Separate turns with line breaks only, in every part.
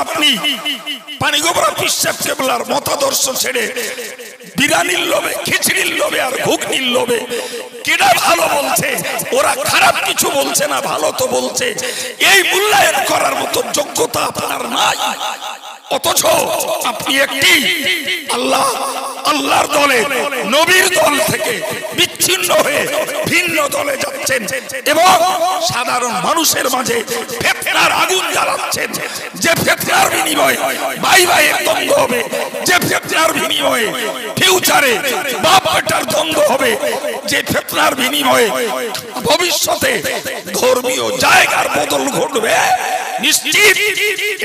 আপনি পানিগোবরা পীর সাহেব কেবলার মতাদর্শ ছেড়ে বিরিয়ানির লোভে, খিচড়ির লোভে আর ঘুগনির লোভে কেডা ভালো বলছে, ওরা খারাপ কিছু বলছে না, ভালো তো বলছে, এই মূল্যায়ন করার মতো যোগ্যতা আপনার নাই। অথচ আপনি একটি আল্লাহর দলে, নবীর দল থেকে বিচ্ছিন্ন হয়ে ভিন্ন দলে যাচ্ছেন এবং সাধারণ মানুষের মাঝে ফিতনার আগুন জ্বালাচ্ছেন। যে ফিতনার বিনিময়ে ভাই ভাইয়ের দ্বন্দ্ব হবে, যে ফিতনার বিনিময়ে ফিউচারে বাপ বেটার দ্বন্দ্ব হবে, যে ফিতনার বিনিময়ে ভবিষ্যতে ধর্মীয় জায়গার বদল ঘটবে, নিশ্চিত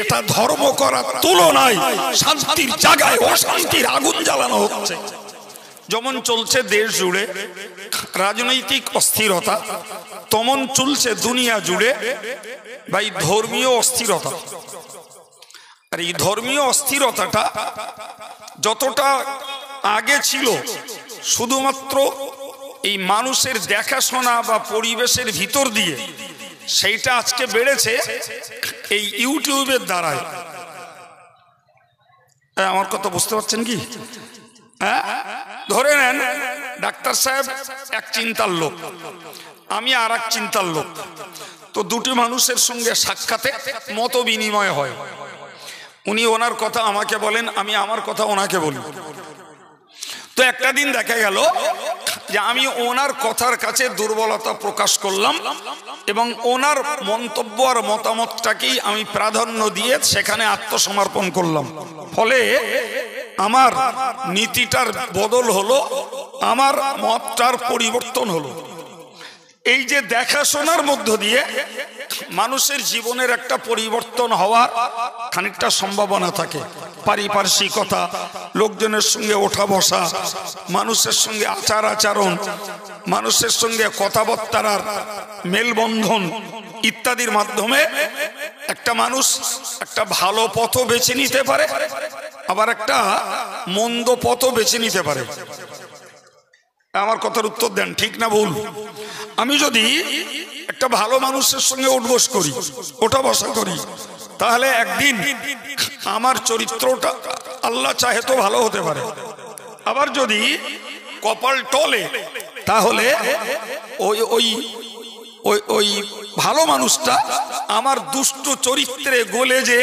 এটা ধর্ম করার তুলনায় শান্তির জায়গায় অশান্তির আগুন জ্বালানো হচ্ছে। যেমন চলছে দেশ জুড়ে রাজনৈতিক অস্থিরতা, তেমন চলছে দুনিয়া জুড়ে ভাই ধর্মীয় অস্থিরতা। আর এই ধর্মীয় অস্থিরতাটা যতটা আগে ছিল শুধুমাত্র এই মানুষের দেখাশোনা বা পরিবেশের ভিতর দিয়ে, সেইটা আজকে বেড়েছে এই ইউটিউবের দ্বারায়। আমার কথা বুঝতে পারছেন কি? হ্যাঁ, ধরে নেন ডাক্তার সাহেব এক চিন্তার লোক, আমি আর এক চিন্তার লোক, তো দুটি মানুষের সঙ্গে সাক্ষাতে মত বিনিময় হয়। উনি ওনার কথা আমাকে বলেন, আমি আমার কথা ওনাকে বলি। তো একটা দিন দেখা গেল যে আমি ওনার কথার কাছে দুর্বলতা প্রকাশ করলাম এবং ওনার মন্তব্য আর মতামতটাকেই আমি প্রাধান্য দিয়ে সেখানে আত্মসমর্পণ করলাম। ফলে আমার নীতিটার বদল হলো, আমার মতটার পরিবর্তন হলো। এই যে দেখাশোনার মধ্য দিয়ে মানুষের জীবনের একটা পরিবর্তন হওয়ার খানিকটা সম্ভাবনা থাকে। পারিপার্শ্বিকতা, লোকজনের সঙ্গে ওঠা বসা, মানুষের সঙ্গে আচার আচরণ, মানুষের সঙ্গে কথাবার্তার মেলবন্ধন ইত্যাদির মাধ্যমে একটা মানুষ একটা ভালো পথও বেছে নিতে পারে, আবার একটা মন্দ পথও বেছে নিতে পারে। আমার কথার উত্তর দেন, ঠিক না ভুল? আমি যদি একটা ভালো মানুষের সঙ্গে উঠবস করি, ওঠা বসা করি, তাহলে একদিন আমার চরিত্রটা আল্লাহ চাহে তো ভালো হতে পারে। আবার যদি কপাল টলে, তাহলে ওই ওই ওই ওই ভালো মানুষটা আমার দুষ্ট চরিত্রে গলে যে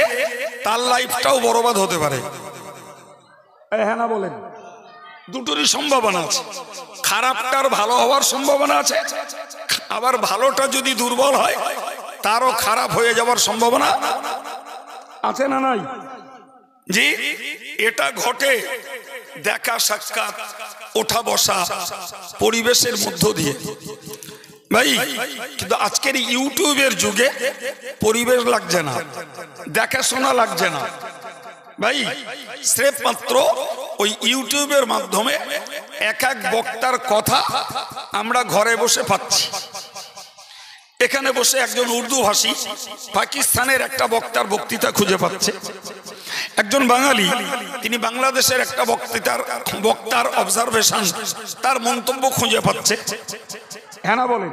তার লাইফটাও বরবাদ হতে পারে। হ্যাঁ না বলেন? দুটোরই সম্ভাবনা আছে। খারাপটার ভালো হওয়ার সম্ভাবনা আছে, আবার ভালোটা যদি দুর্বল হয় তারও খারাপ হয়ে যাওয়ার সম্ভাবনা আছে না নাই? জি, এটা ঘটে দেখা সাক্ষাৎ, ওঠা বসা, পরিবেশের মধ্য দিয়ে ভাই। কিন্তু আজকের ইউটিউবের যুগে পরিবেশ লাগছে না, দেখাশোনা লাগছে না ভাই। স্রেফ মাত্র ওই ইউটিউবের মাধ্যমে এক এক বক্তার কথা আমরা ঘরে বসে পাচ্ছি। এখানে বসে একজন উর্দু ভাষী পাকিস্তানের একটা বক্তার বক্তৃতা খুঁজে পাচ্ছে, একজন বাঙালি তিনি বাংলাদেশের একটা বক্তার অবজারভেশন, তার মন্তব্য খুঁজে পাচ্ছে। হ্যাঁ না বলেন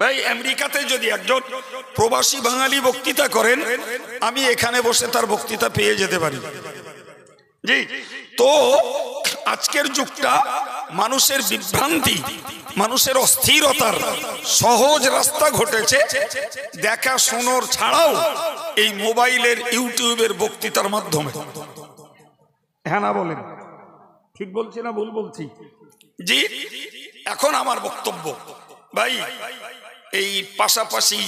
ভাই? আমেরিকাতে যদি একজন প্রবাসী বাঙালি বক্তৃতা করেন, আমি এখানে বসে তার বক্তৃতা পেয়ে যেতে পারি। জি, তো আজকের যুগটা মানুষের বিভ্রান্তি, মানুষের অস্থিরতার সহজ রাস্তা ঘটেছে দেখাশোনার ছাড়াও এই মোবাইলের, ইউটিউবের বক্তৃতার মাধ্যমে। হ্যাঁ না বলেন? ঠিক বলছি না ভুল বলছি? জি, এখন আমার বক্তব্য ভাই, এই পাশাপাশি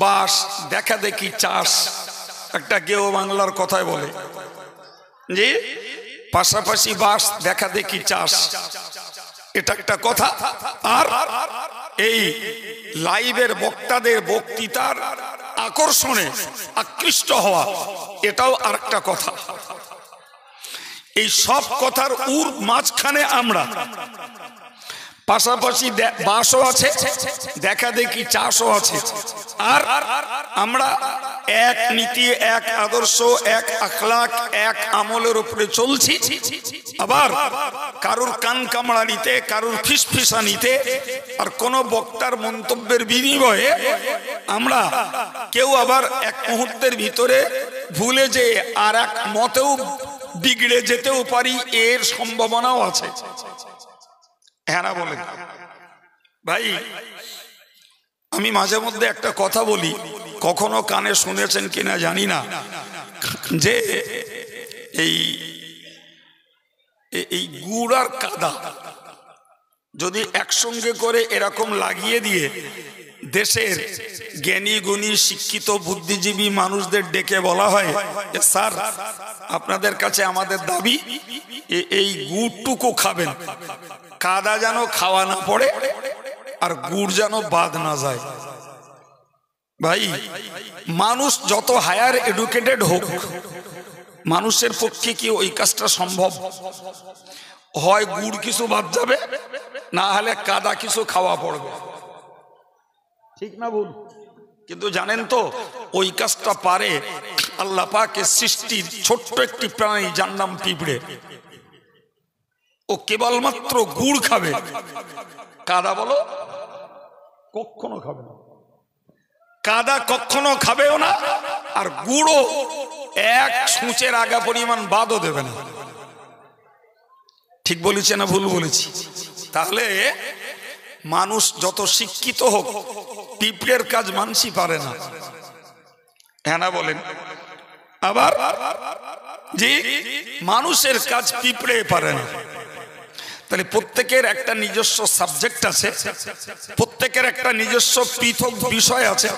বাস দেখা দেখি চাষ, একটা গেও বাংলার কথায় বলে যে পাশাপাশি বাস দেখা দেখি চাষ, এটা একটা কথা। আর এই লাইভের বক্তাদের বক্তৃতার আকর্ষণে আকৃষ্ট হওয়া, এটাও আরেকটা কথা। এই সব কথার মাঝখানে আমরা পাশাপাশি বাসও আছে, দেখা দেখি চাষও আছে, আর আমরা এক নীতি, এক আদর্শ, এক আখলাক, এক আমলের উপরে চলছি। আবার কারুর কান কামড়ানিতে, কারুর ফিসফিসানিতে, আর কোন বক্তার মন্তব্যের বিনিময়ে আমরা কেউ আবার এক মুহূর্তের ভিতরে ভুলে যে আর এক মতেও বিগড়ে যেতেও পারি, এর সম্ভাবনাও আছে। হ্যাঁ না বলেন ভাই? আমি মাঝে মধ্যে একটা কথা বলি, কখনো কানে শুনেছেন কিনা জানি না, যে এই গুড় আর কাদা যদি একসঙ্গে করে এরকম লাগিয়ে দিয়ে দেশের জ্ঞানী গুণী শিক্ষিত বুদ্ধিজীবী মানুষদের ডেকে বলা হয়, স্যার আপনাদের কাছে আমাদের দাবি এই গুড়টুকু খাবেন, কাদা যেন খাওয়া না পড়ে আর গুড় যেন বাদ না যায়। ভাই মানুষ যত হায়ার এডুকেটেড হোক, মানুষের পক্ষে কি ওই কাজটা সম্ভব? হয় গুড় কিছু বাদ যাবে, না হলে কাদা কিছু খাওয়া পড়বে, ঠিক না বল? কিন্তু জানেন তো ওই কাজটা পারে আল্লাহ পাকের সৃষ্টির ছোট্ট একটি প্রাণী, যার নাম পিঁপড়ে। ও কেবলমাত্র গুড় খাবে, কাদা বলো কখনো খাবে না, কাদা কখনো খাবেও না, আর গুড়ও এক সূচের আগা পরিমাণ বাদও দেবে না। ঠিক বলেছে না ভুল বলেছি? তাহলে মানুষ যত শিক্ষিত হোক, পিঁপড়ের কাজ মানসি পারে না। হ্যাঁ না বলেন? আবার যে মানুষের কাজ পিঁপড়ে পারে না। তাহলে প্রত্যেকের একটা নিজস্ব সাবজেক্ট আছে, প্রত্যেকের একটা নিজস্ব পৃথক বিষয় আছে,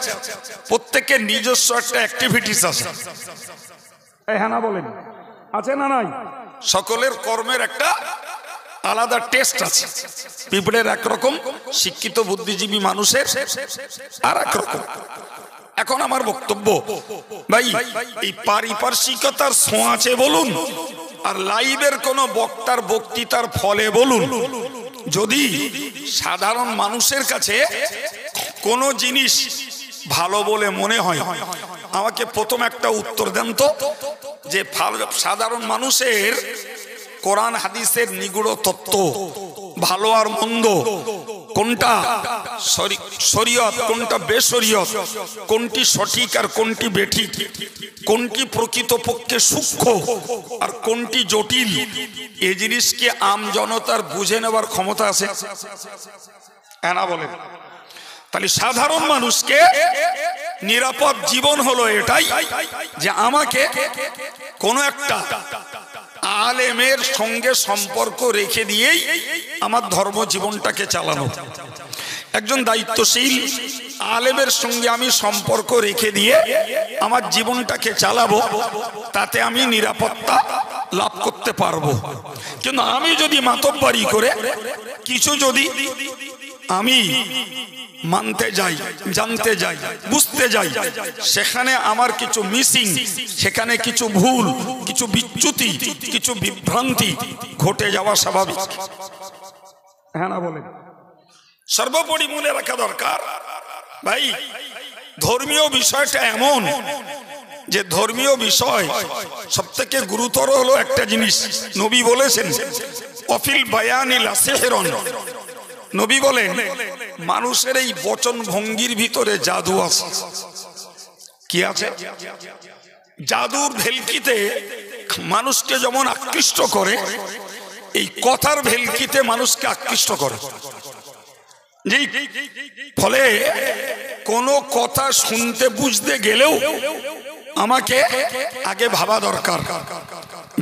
প্রত্যেকের নিজস্ব একটা অ্যাক্টিভিটিস আছে। হ্যাঁ না বলেন? আছে না নাই? সকলের কর্মের একটা আলাদা টেস্ট আছে। পিঁপড়ের একরকম, শিক্ষিত বুদ্ধিজীবী মানুষের আর একরকম। এখন আমার বক্তব্য, ভাই এই পারিপার্শ্বিকতার ছোঁয়াচে বলুন আর লাইভের কোন বক্তার বক্তৃতার ফলে বলুন, যদি সাধারণ মানুষের কাছে কোন জিনিস ভালো বলে মনে হয়, আমাকে প্রথম একটা উত্তর দেন তো, যে সাধারণ মানুষের কোরআন হাদিসের নিগুড় তত্ত্ব, ভালো আর মন্দ কোনটা শরীয়ত, কোনটা বেশরীয়ত, কোনটি সঠিক আর কোনটি বেঠিক, কোনটি প্রকৃতপক্ষে সূক্ষ্ম আর কোনটি জটিল, এই জিনিসকে আম জনতার বুঝে নেবার ক্ষমতা আছে? না বলেন? তাহলে সাধারণ মানুষকে নিরাপদ জীবন হলো এটাই, যে আমাকে কোনো একটা আলেমের সঙ্গে সম্পর্ক রেখে দিয়েই আমার ধর্ম জীবনটাকে চালানো। একজন দায়িত্বশীল আলেমের সঙ্গে আমি সম্পর্ক রেখে দিয়ে আমার জীবনটাকে চালাবো, তাতে আমি নিরাপত্তা লাভ করতে পারবো। কিন্তু আমি যদি মাতব্বরি করে কিছু যদি আমি মানতে যাই, জানতে যাই, বুঝতে যাই, সেখানে আমার কিছু মিসিং, সেখানে কিছু ভুল, কিছু বিচ্যুতি, কিছু বিভ্রান্তি ঘটে যাওয়া স্বাভাবিক। হ্যাঁ না বলেন? সর্বোপরি মনে রাখা দরকার, ভাই ধর্মীয় বিষয়টা এমন যে ধর্মীয় বিষয় সব থেকে গুরুতর হলো একটা জিনিস। নবী বলেছেন, অফিল বায়ানি লাসিহরুন, নবী বলেন মানুষের এই বচন ভঙ্গির ভিতরে জাদু আছে। কি আছে? জাদুর ভেলকিতে মানুষকে যেমন আকৃষ্ট করে, এই কথার ভেলকিতে মানুষকে আকৃষ্ট করে। ফলে কোনো কথা শুনতে বুঝতে গেলেও আমাকে আগে ভাবা দরকার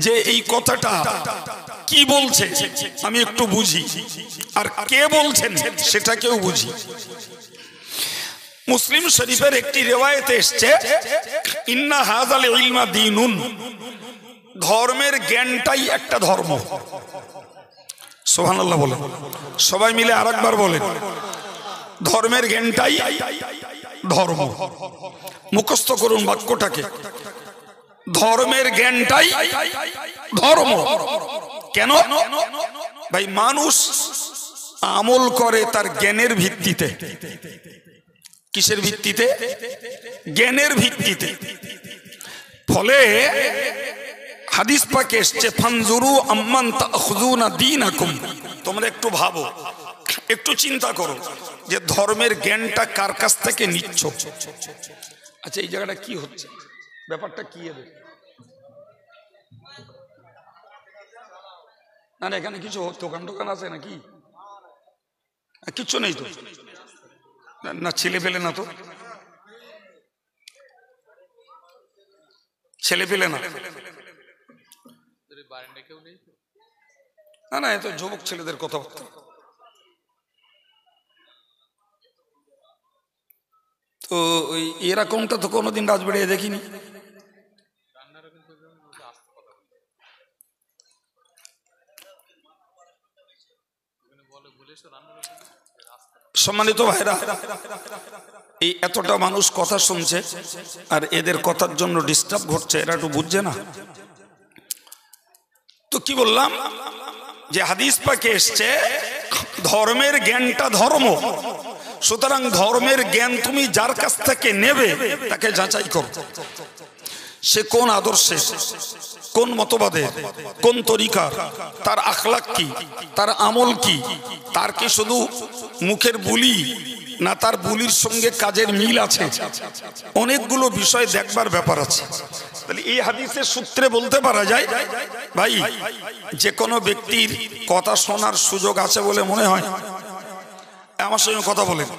যে এই কথাটা কি বলছে আমি একটু বুঝি, আর কে বলছেন সেটাকেও বুঝি। মুসলিম শরীফের একটি রিওয়ায়েতে এসেছে, ইন্না হাযাল ইলমা দীনুন, ধর্মের জ্ঞানটাই একটা ধর্ম। সুবহানাল্লাহ বলেন, সবাই মিলে আরেকবার বলেন, ধর্মের জ্ঞানটাই ধর্ম। মুখস্থ করুন বাক্যটাকে, ধর্মের জ্ঞানটাই ধর্ম। কেন? ভাই মানুষ আমল করে তার জ্ঞানের ভিত্তিতে। কিসের ভিত্তিতে? জ্ঞানের ভিত্তিতে। ফলে হাদিস পাকে এসেছে, ফানজুরু আম্মান তাখুযুনা দীনাকুম, তোমরা একটু ভাবো, একটু চিন্তা করো যে ধর্মের জ্ঞানটা কার কাছ থেকে নিচ্ছ। আচ্ছা এই জায়গাটা কি হচ্ছে? ব্যাপারটা কি এদের? না না, এখানে কিছু দোকান টোকান আছে নাকি? কিচ্ছু নেই তো না, ছেলে পেলে না, তো ছেলে পেলে না, না না, এত যুবক ছেলেদের কথাবার্তা। তো ওই এরকমটা তো কোনোদিন রাজবাড়িতে দেখিনি। সম্মানিত ভাইরা, এই এতটা মানুষ কথা শুনছে আর এদের কথার জন্য ডিস্টার্ব ঘটছে, এরা একটু বুঝছে না। তো কি বললাম যে হাদিস পাকে এসছে ধর্মের জ্ঞানটা ধর্ম, সুতরাং ধর্মের জ্ঞান তুমি যার কাছ থেকে নেবে তাকে যাচাই করো, সে কোন আদর্শে, কোন মতবাদে, কোন তরিকার, তার আখলাক কি, তার আমল কি, তার কি শুধু মুখের বুলি না তার বুলির সঙ্গে কাজের মিল আছে, অনেকগুলো বিষয় দেখবার ব্যাপার আছে। তাহলে এই হাদিসের সূত্রে বলতে পারা যায় ভাই যে কোনো ব্যক্তির কথা শোনার সুযোগ আছে বলে মনে হয়। আমার সঙ্গে কথা বলেন,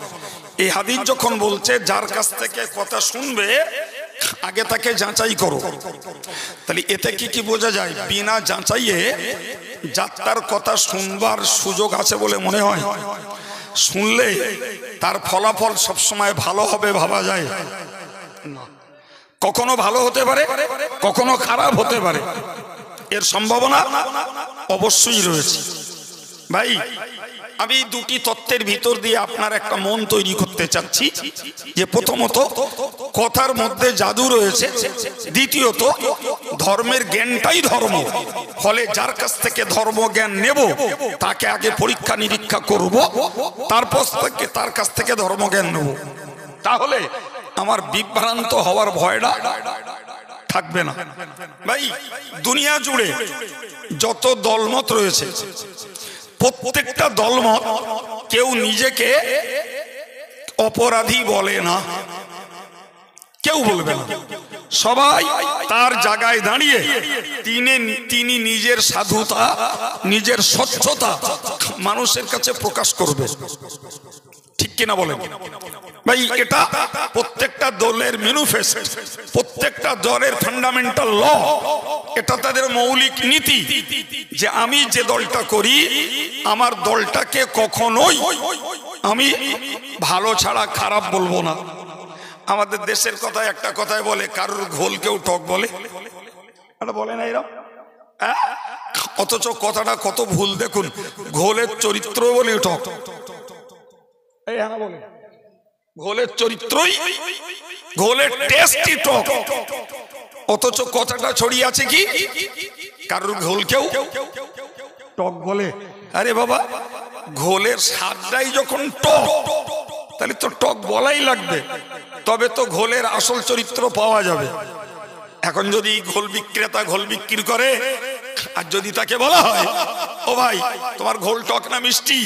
এই হাদিস যখন বলছে যার কাছ থেকে কথা শুনবে আগে তাকে যাচাই করো, তাহলে এতে কি বোঝা যায়? বিনা যাচাইয়ে যার তার কথা শুনবার সুযোগ আছে বলে মনে হয়? শুনলে তার ফলাফল সবসময় ভালো হবে ভাবা যায় না, কখনো ভালো হতে পারে, কখনো খারাপ হতে পারে, এর সম্ভাবনা অবশ্যই রয়েছে। ভাই আমি দুটি তত্ত্বের ভিতর দিয়ে আপনার একটা মন তৈরি করতে চাচ্ছি যে প্রথমত কথার মধ্যে জাদু রয়েছে, দ্বিতীয়ত ধর্মের জ্ঞানটাই ধর্ম, ফলে যার কাছ থেকে ধর্ম জ্ঞান নেব তাকে আগে পরীক্ষা নিরীক্ষা করব, তারপর থেকে তার কাছ থেকে ধর্ম জ্ঞান নেব, তাহলে আমার বিভ্রান্ত হওয়ার ভয়টা থাকবে না। ভাই দুনিয়া জুড়ে যত দলমত রয়েছে প্রত্যেকটা দলমত কেউ নিজেকে অপরাধী বলে না, কেউ বলবে না, সবাই তার জায়গায় দাঁড়িয়ে তিনি নিজের সাধুতা, নিজের স্বচ্ছতা মানুষের কাছে প্রকাশ করবে, ঠিক কিনা বলেন ভাই? এটা প্রত্যেকটা দলের ম্যানিফেস্টো, প্রত্যেকটা দলের ফান্ডামেন্টাল ল, এটা তাদের মৌলিক নীতি যে আমি যে দলটা করি আমার দলটাকে কখনোই আমি ভালো ছাড়া খারাপ বলবো না। আমাদের দেশের কথায় একটা কথায় বলে কারোর ঘোল কেউ টক বলে, বলে না এরা, অথচ কথাটা কত ভুল দেখুন, ঘোলের চরিত্র বলে টক, বলে ঘোলের চরিত্রই, ঘোলের টেস্টই টক, অথচ কথাটা ছড়িয়ে আছে কি কারোর ঘোলকেও টক বলে। আরে বাবা, ঘোলের স্বাদটাই যখন টক তাহলে তো টক বলাই লাগবে, তবে তো ঘোলের আসল চরিত্র পাওয়া যাবে। এখন যদি ঘোল বিক্রেতা ঘোল বিক্রি করে আর যদি তাকে বলা হয় ও ভাই তোমার ঘোল টক না মিষ্টি,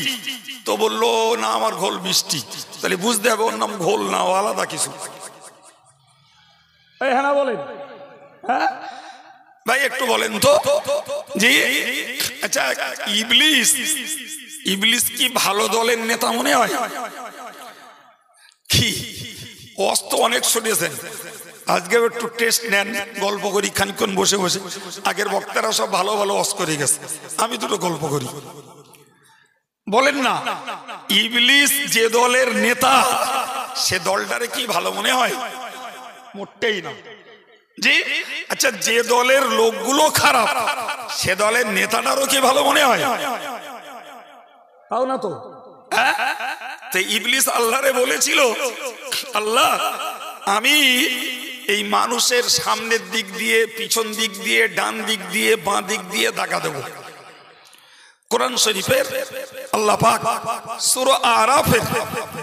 তো বললো না আমার ঘোল মিষ্টি, তাহলে বুঝতে হবে ওর নাম ঘোল না, ও আলাদা কিছু। হ্যাঁ না বলেন, হ্যাঁ ভাই একটু বলেন তো জি। আচ্ছা ইবলিস কি ভালো দলের নেতা মনে হয়? কি অস্ত অনেক শুনেছেন, আজকে একটু টেস্ট নেন, গল্প করি খানিকক্ষণ বসে বসে। আগের বক্তারা সব ভালো ভালো অস করে গেছে, আমি দুটো গল্প করি। বলেন না ইবলিস যে দলের নেতা সে দলটারে কি ভালো মনে হয়? মোটেই না জি। আচ্ছা যে দলের লোকগুলো খারাপ সে দলের নেতাটারও কি ভালো মনে হয়? তাও না তো। ইবলিস আল্লাহরে বলেছিল আল্লাহ আমি এই মানুষের সামনের দিক দিয়ে, পিছন দিক দিয়ে, ডান দিক দিয়ে, বাঁ দিক দিয়ে দাগা দেব। কোরআন শরীফের আল্লাহ পাক সূরা আরাফের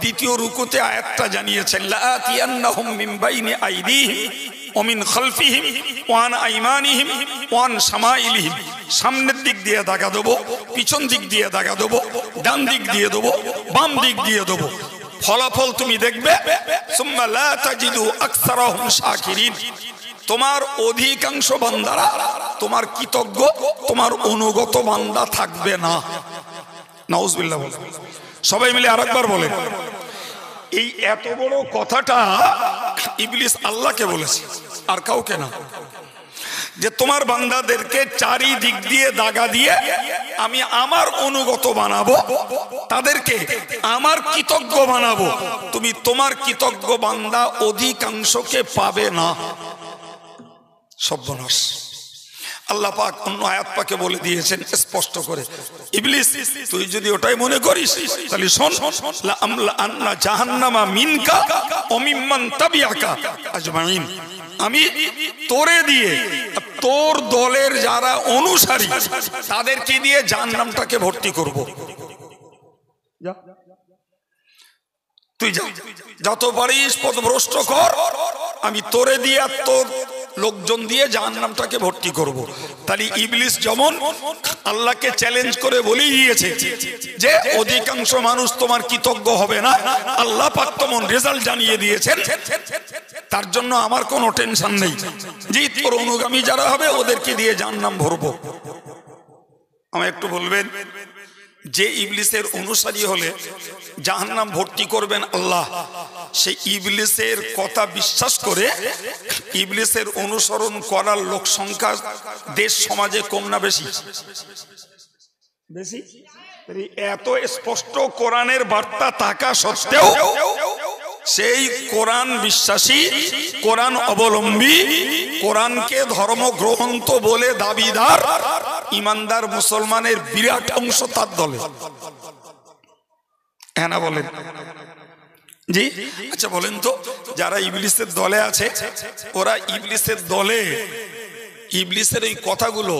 দ্বিতীয় রুকুতে আয়াতটা জানিয়েছেন, লাআতিয়ান্নাহুম মিন বাইনি আইদিহিম ওয়া মিন খালফিহিম ওয়া আন আইমানিহিম ওয়া আন শামাইলিহিম। সামনের দিক দিয়ে দাগা দেব, পিছন দিক দিয়ে দাগা দেব, ডান দিক দিয়ে দেব, বাম দিক দিয়ে দেব। ফলাফল তুমি দেখবে সুম্মা লা তাজিদু আকসারাহুম শাকিরিন, তোমার অধিকাংশ বান্দারা তোমার কৃতজ্ঞ, তোমার অনুগত বান্দা থাকবে না। নাউজুবিল্লাহ বলেন। সবাই মিলে আরেকবার বলেন। এই এত বড় কথাটা ইবলিস আল্লাহকে বলেছে, আর কাউকে না, যে তোমার বান্দাদেরকে চারিদিক দিয়ে দাগা দিয়ে আমি আমার অনুগত বানাবো, তাদেরকে আমার কৃতজ্ঞ বানাবো। তুমি তোমার কৃতজ্ঞ বান্দা অধিকাংশকে পাবে না। সর্বনাশ। আল্লাহ পাক অন্য আয়াত পাকে বলে দিয়েছেন স্পষ্ট করে, ইবলিস তুই যদি ওটাই মনে করিস তাহলে শোন, লা আমলা আন্না জাহান্নামা মিনকা ওয়া মিম্মান তাবিআকা আজমাইন। আমি তোরে দিয়ে তোর দলের যারা অনুসারী তাদেরকে দিয়ে জাহান্নামটাকে ভর্তি করব। তুই যা, যত পারিস পথভ্রষ্ট কর, আমি তোরে দিয়ে আর তোর লোকজন দিয়ে জাহান্নামটাকে ভর্তি করব। তাহলে ইবলিস যেমন আল্লাহকে চ্যালেঞ্জ করে বলেই দিয়েছে যে অধিকাংশ মানুষ তোমার কৃতজ্ঞ হবে না, আল্লাহ পাক তেমন রেজাল্ট জানিয়ে দিয়েছেন। তার জন্য আমার কোনো টেনশন নেই, যে তোর অনুগামী যারা হবে ওদেরকে দিয়ে জাহান্নাম ভরবো। আমায় একটু বলবেন, যে ইবলিসের অনুসারী হলে জাহান্নাম ভর্তি করবেন আল্লাহ, সেই ইবলিসের কথা বিশ্বাস করে ইবলিসের অনুসরণ করার লোক সংখ্যা দেশ সমাজে কম না বেশি? বেশি। এত স্পষ্ট কোরআনের বার্তা থাকা সত্ত্বেও সেই কোরআন বিশ্বাসী, কোরআন অবলম্বী, কোরআনকে ধর্মগ্রন্থ বলে দাবিদার ইমানদার মুসলমানের বিরাট অংশ তার দলে। হ্যাঁ না বলেন? জি। আচ্ছা বলেন তো, যারা ইবলিসের দলে আছে, ওরা ইবলিসের দলে ইবলিসের এই কথাগুলো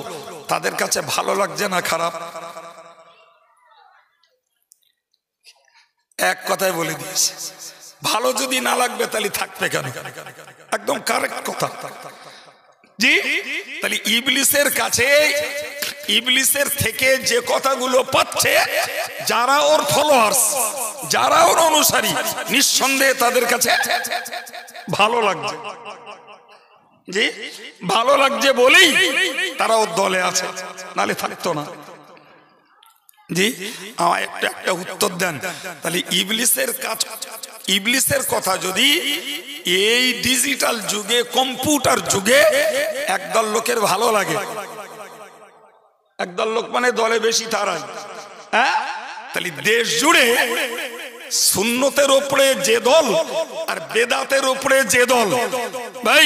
তাদের কাছে ভালো লাগছে না খারাপ? এক কথায় বলে দিয়েছে, ভালো যদি না লাগবে তাহলে থাকবে কেন? একদম কারেক্ট কথা। জি। তাহলে ইবলিসের কাছে, ইবলিসের থেকে যে কথাগুলো পাচ্ছে, যারা ওর ফলোয়ার্স, যারা ওর অনুসারী, নিঃসন্দেহে তাদের কাছে ভালো লাগছে। জি, ভালো লাগছে বলেই তারা ওর দলে আছে, নালে থাকতো না। জি, আমার একটা উত্তর দেন। তাহলে ইবলিসের কাজ, ইবলিসের কথা যদি এই ডিজিটাল যুগে, কম্পিউটার যুগে একদল লোকের ভালো লাগে, একদল লোক মানে দলে বেশি তারাই, হ্যাঁ, তাহলে দেশ জুড়ে সুন্নতের উপরে যে দল আর বেদাতের উপরে যে দল, ভাই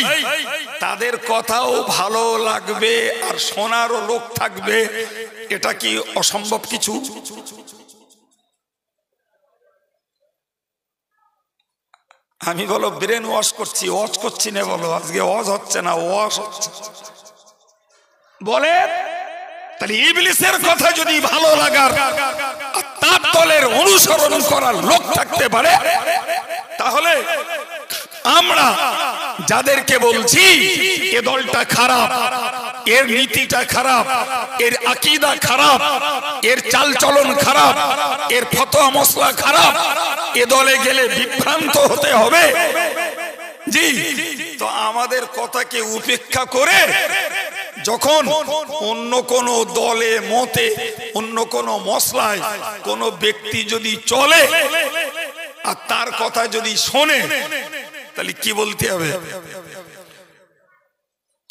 তাদের কথাও ভালো লাগবে আর শোনারও লোক থাকবে। এটা কি অসম্ভব কিছু? আমি বলো ব্রেন ওয়াশ করছি, ওয়াশ করছি না বলো, আজকে ওয়াশ হচ্ছে না, ওয়াশ হচ্ছে বলে। তাহলে ইবলিসের কথা যদি ভালো লাগার তার দলের অনুসরণ করার লোক থাকতে পারে, তাহলে আমরা যাদেরকে বলছি এ দলটা খারাপ, এর নীতিটা খারাপ, এর আকীদা খারাপ, এর চালচলন খারাপ, এর ফতোয়া মসলা খারাপ, এ দলে গেলে বিভ্রান্ত হতে হবে। জি, তো আমাদের কথাকে উপেক্ষা করে যখন অন্য কোন দলে, মতে, অন্য কোন মসলায় কোন ব্যক্তি যদি চলে আর তার কথা যদি শোনে, তাহলে কি বলতে হবে?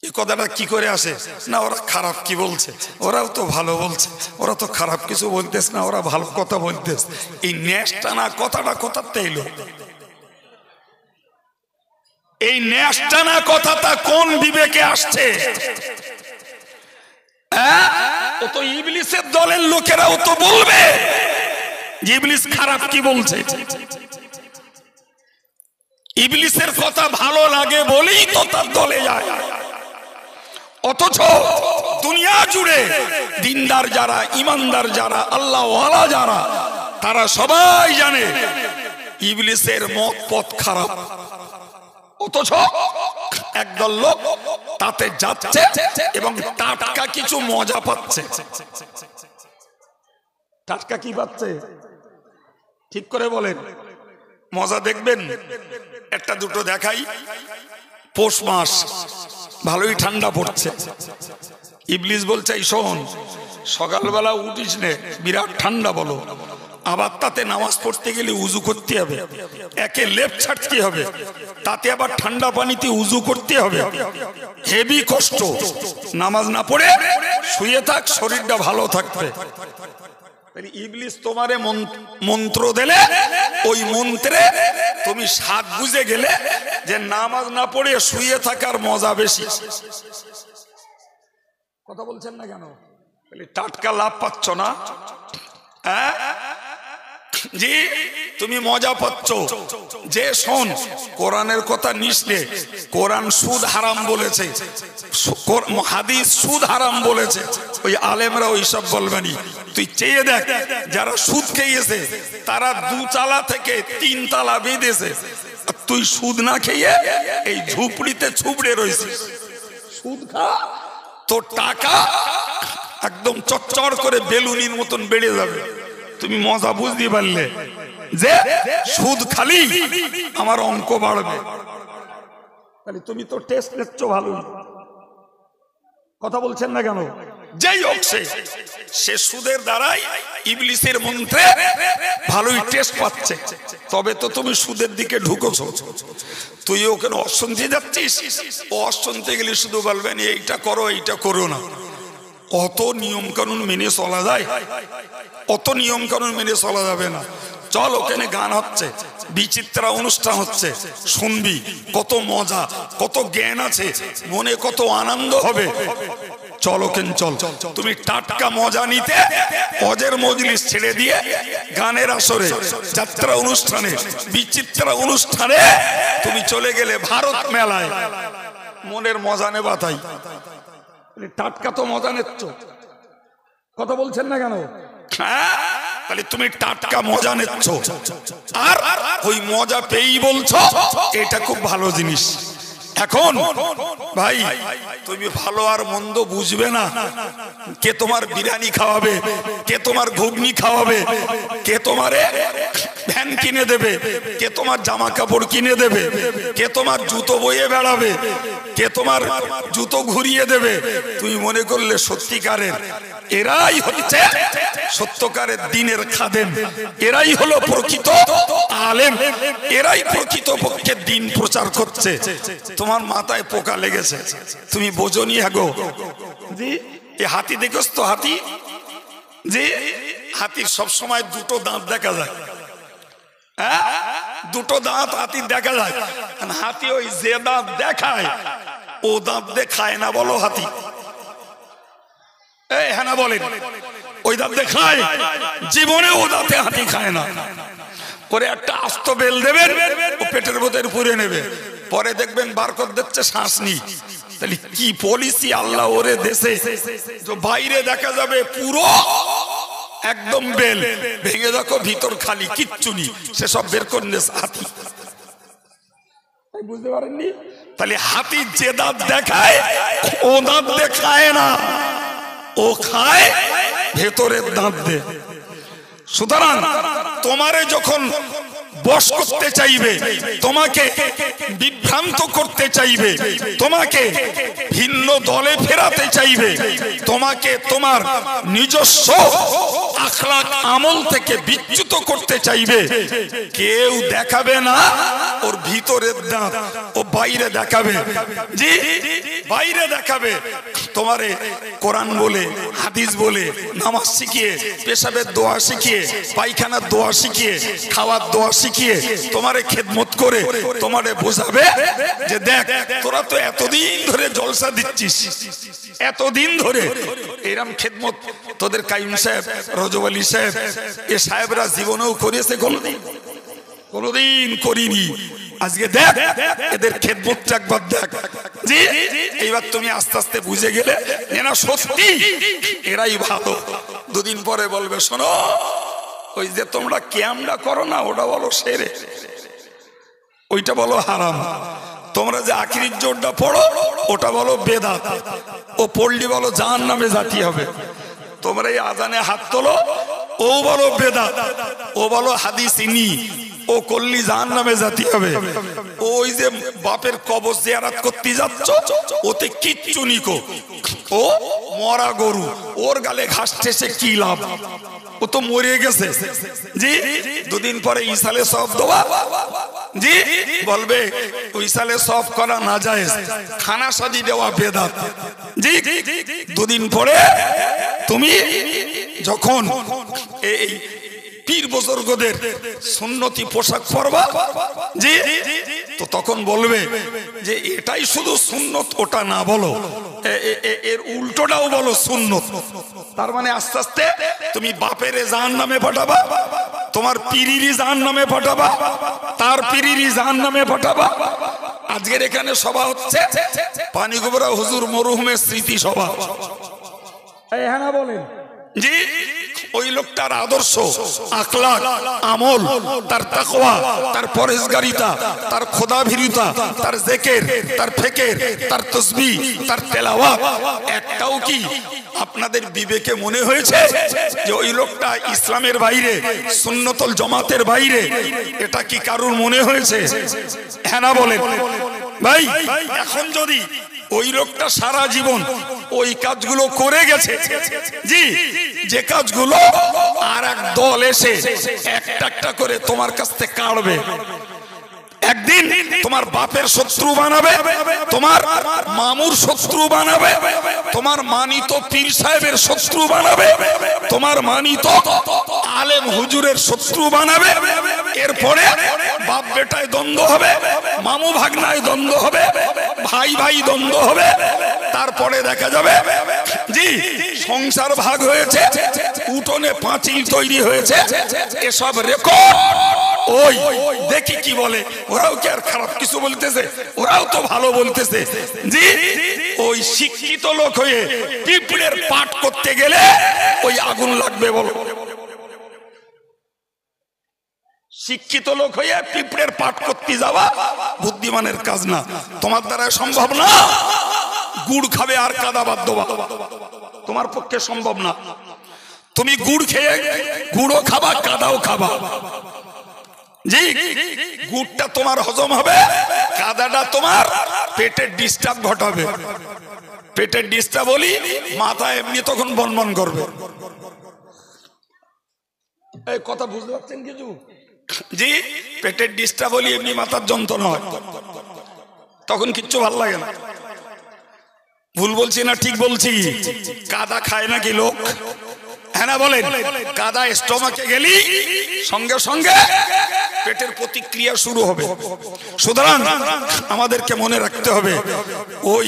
এই কথাটা কি করে আসে না, ওরা খারাপ কি বলছে, ওরাও তো ভালো বলছে, ওরা তো খারাপ কিছু বলতেছ না, ওরা ভালো কথা বলতেছ। এই ন্যাসটানা কথাটা কোথাতে এলো? এই ন্যাসটানা কথাটা কোন বিবেকে আসছে? ও তো ইবলিসের দলের লোকেরাও তো বলবে যে ইবলিস খারাপ কি বলছে। ইবলিসের কথা ভালো লাগে বলেই তো তার দলে যায়। অথচ দুনিয়া জুড়ে দিনদার যারা, ইমানদার যারা, আল্লাহ ওয়ালা যারা, তারা সবাই জানে ইবলিসের মত পথ খারাপ। অথচ একদল লোক তাতে যাচ্ছে এবং টাটকা কিছু মজা পাচ্ছে। টাটকা কি পাচ্ছে? ঠিক করে বলেন। মজা দেখবেন, একটা দুটো দেখাই। পৌষ মাস, ভালোই ঠান্ডা পড়ছে। ইবলিস বলছে এই শোন, সকালবেলা উঠিস নে, বিরাট ঠান্ডা বলো, আবার তাতে নামাজ পড়তে গেলে উজু করতে হবে, একে লেপ ছাড়তে হবে, তাতে আবার ঠান্ডা পানিতে উজু করতে হবে, হেভি কষ্ট। নামাজ না পড়ে শুয়ে থাক, শরীরটা ভালো থাকবে। ইবলিস তোমারে মন্ত্র দিলে, ওই মন্ত্রে তুমি স্বাদ বুঝে গেলে যে নামাজ না পড়ে শুয়ে থাকার মজা বেশি। কথা বলছেন না কেন? টাটকা লাভ পাচ্ছ না? হ্যাঁ জি, তুমি মজা পাচ্ছ। যে শোন, কোরআনের কথা নিসলে, কোরআন সুদ হারাম বলেছে, হাদিস সুদ হারাম বলেছে, ওই আলেমরা ওই সব বলবেনি। তুই চেয়ে দেখ, যারা সুদ খেয়েছে তারা 2 তালা থেকে 3 তালা বেঁধেছে, তুই সুদ না খেয়ে এই ঝুপড়িতে ছুবড়ে রয়েছিস। সুদ খা, তোর টাকা একদম চচ্চর করে বেলুনির মতন বেড়ে যাবে। তুমি মজা বুঝতে পারলে যে সুদ খালি আমার অঙ্ক বাড়বে। তাহলে তুমি তো টেস্ট নিচ্ছ ভালো, কথা বলছেন না কেন? যেই হোক সে সুদের দ্বারাই ইবলিসের মন্ত্রে ভালোই টেস্ট পাচ্ছে, তবে তো তুমি সুদের দিকে ঢুকছো। তুই ওখানে অশান্তি যাচ্ছিস, ও অশান্তি গেলে শুধু বলবেন এইটা করো এইটা করো না। অত নিয়ম কানুন মেনে চলা যায়? অত নিয়ম কানুন মেনে চলা যাবে না। চল, ওখানে গান হচ্ছে, বিচিত্রা অনুষ্ঠান হচ্ছে, শুনবি, কত মজা, কত জ্ঞান আছে, মনে কত আনন্দ হবে। চল ওখানে চল। তুমি টাটকা মজা নিতে অজের মজলিস ছেড়ে দিয়ে গানের আসরে, যাত্রা অনুষ্ঠানে, বিচিত্রা অনুষ্ঠানে তুমি চলে গেলে ভারত মেলায়, মনের মজা নেবা। তাই টাটকা তো মজা নিচ্ছ, কথা বলছেন না কেন? হ্যাঁ, তাহলে তুমি টাটকা মজা নিচ্ছ, আর ওই মজা পেয়েই বলছো এটা খুব ভালো জিনিস। এখন ভাই, তুমি ভালো আর মন্দ বুঝবে না। কে তোমার বিরিয়ানি খাওয়াবে, কে তোমার ঘুগনি খাওয়াবে, কে তোমারে ভ্যান কিনে দেবে, কে তোমার জামা কাপড় কিনে দেবে, কে তোমার জুতো বয়ে বেড়াবে, কে তোমার জুতো ঘুরিয়ে দেবে, তুমি মনে করলে সত্যিকারের এরাই হচ্ছে সত্যকারের দিনের খাদেম, এরাই হলো প্রকৃত আলেম, এরাই প্রকৃত পক্ষে দিন প্রচার করছে। তোমার মাথায় পোকা লেগেছে, তুমি বোঝনি। গো জি, এই হাতি দেখোস তো, হাতি যে হাতির সবসময় 2টো দাঁত দেখা যায়। হ্যাঁ, 2টো দাঁত হাতির দেখা যায়। হাতি ওই যে দাঁত দেখায় ও দাঁত দেখায় না, বলো হাতি? হ্যাঁ না বলেন? ওই দাঁত দেখায়, জীবনে ও দাঁতে হাতি খায় না। করে একটা আস্ত বেল দেবেন, ও পেটের ভেতর পুরে নেবে, পরে দেখবেন বার করে দিচ্ছে শ্বাস নি। তাহলে কি পলিসি আল্লাহ ওরে দেশে, যে বাইরে দেখা যাবে পুরো একদম বেল, ভেঙে দেখো ভিতর খালি, কিচ্ছু নি, সেসব বের করে নিয়েছে হাতি। বুঝতে পারেননি? তাহলে হাতি যে দাঁত দেখায় ও দাঁত দেখায় না, ও খায় ভেতরের দাঁত দে। সুতরাং তোমারে যখন বশ করতে চাইবে, তোমাকে বিভ্রান্ত করতে চাইবে, তোমাকে ভিন্ন দলে ফেরাতে চাইবে, তোমাকে তোমার নিজস্ব আখলাক আমল থেকে বিচ্যুত করতে চাইবে, কেউ দেখাবে না ওর ভিতরের দাঁত, ও বাইরে দেখাবে। জি, বাইরে দেখাবে। তোমারে কোরআন বলে, হাদিস বলে, নামাজ শিখিয়ে, পেশাবের দোয়া শিখিয়ে, পায়খানার দোয়া শিখিয়ে, খাওয়ার দোয়া শিখিয়ে তোমারে খেদমত করে তোমারে বোঝাবে যে দেখ, তোরা তো এতদিন ধরে জলসা দিচ্ছিস, এতদিন ধরে এরম খেদমত তোদের কাইম সাহেব, রজব আলী সাহেব, এ সাহেবরা জীবনেও করেছে? কোনদিন করিনি। আজকে দেখ এদের খেদমতটা একবার দেখ। জি, এইবার তুমি আস্তে আস্তে বুঝে গেলে এরা সত্যি এরাই ভালো। 2 দিন পরে বলবে, শোনো, ওই যে তোমরা ক্যামটা করো না, ওটা বলো সেরে, ওইটা বলো হারাম। তোমরা যে আখিরির জোরটা পড়ো ওটা বলো বেদাত, ও পড়লি বলো জাহান্নামে জাতি হবে। তোমরা এই আজানে হাত তোলো, ও বলো বেদাত, ও বলো হাদিস নি, ও ও করলি জাহান্নামে যেতে হবে। ওই যে বাপের কবর জিয়ারত করতে যাচ্ছ, ওতে কিচ্ছু নিকো, ও মরা গরু, ওর গালে ঘাস ঠেসে কি লাভ, ও তো মরে গেছে। জি দুদিন পরে ইসালে সব দেওয়া, জি বলবে ইসালে সব করা না যায়, খানা সাজি দেওয়া বেদাত। জি দুদিন পরে তুমি যখন এই পীর বুজুর্গদের সুন্নতি পোশাক পরবা, জি তো তখন বলবে যে এটাই শুধু সুন্নত, ওটা না বলো, এর উল্টোটাও বলো সুন্নত। তার মানে আস্তে আস্তে তুমি বাপের জাহান্নামে পাঠাবা, তোমার পীরিরি জাহান্নামে পাঠাবা, তার পীরিরি জাহান্নামে পাঠাবা। আজকের এখানে সভা হচ্ছে পানিগোবরা হুজুর মরহুমের স্মৃতি সভা। হ্যাঁ না বলেন? জি ওই লোকটার আদর্শ, আখলাক, আমল, তার তাকওয়া, তার পরেশগারিতা, তার খোদাভীরুতা, তার জিকির, তার ফিকির, তার তাসবিহ, তার তেলাওয়াত, একটাও কি আপনাদের বিবেকে মনে হয়েছে যে ওই লোকটা ইসলামের বাইরে, সুন্নতুল জামাতের বাইরে? এটা কি কারুর মনে হয়েছে? হ্যাঁ না বলেন? ভাই এখন যদি ওই লোকটা সারা জীবন ওই কাজগুলো করে গেছে, জি যে কাজগুলো আর এক দল এসে একটা একটা করে তোমার কাছ থেকে কাটবে, একদিন তোমার বাপের শত্রু বানাবে, তোমার মামুর শত্রু বানাবে, তোমার মানিত পীর সাহেবের শত্রু বানাবে, তোমার মানিত আলেম হুজুরের শত্রু বানাবে। এরপরে বাপ বেটায় দ্বন্দ্ব হবে, মামু ভাগনায় দ্বন্দ্ব হবে, ভাই ভাই দ্বন্দ্ব হবে। তারপরে দেখা যাবে জি সংসার ভাগ হয়েছে, উঠোনে পাঁচিল তৈরি হয়েছে, এসব রেকর্ড ওই দেখি কি বলে, ওরাও কি আর খারাপ কিছু বলতেছে? ওরাও তো ভালো বলতেছে। জি ওই শিক্ষিত লোক হয়ে পিঁপড়ের পাঠ করতে গেলে ওই আগুন লাগবে, বলো? শিক্ষিত লোক হয়ে পিঁপড়ের পাঠ করতে যাওয়া বুদ্ধিমানের কাজ না, তোমার দ্বারা সম্ভব না। গুড় খাবে আর কাদা বাদ দেওয়া তোমার পক্ষে সম্ভব না। তুমি গুড় খেয়ে গুড়ও খাবা, কাদাও খাবা। জি গুড়টা তোমার হজম হবে, কাদাটা তোমার পেটের ডিস্টার্ব ঘটাবে। পেটের ডিস্টার্ব বলি মাথা এমনি তখন বনবন করবে। এই কথা বুঝতে পারছেন কিছু? জি পেটের ডিস্টার্ব বলি এমনি মাথার যন্ত্রণা হয়, তখন কিচ্ছু ভালো লাগে না। ভুল বলছি না ঠিক বলছি? কাদা খায় নাকি লোক? হ্যাঁ না বলেন? কাদা স্টমাকে গেলি সঙ্গে সঙ্গে পেটের প্রতিক্রিয়া শুরু হবে। সুতরাং আমাদেরকে মনে রাখতে হবে ওই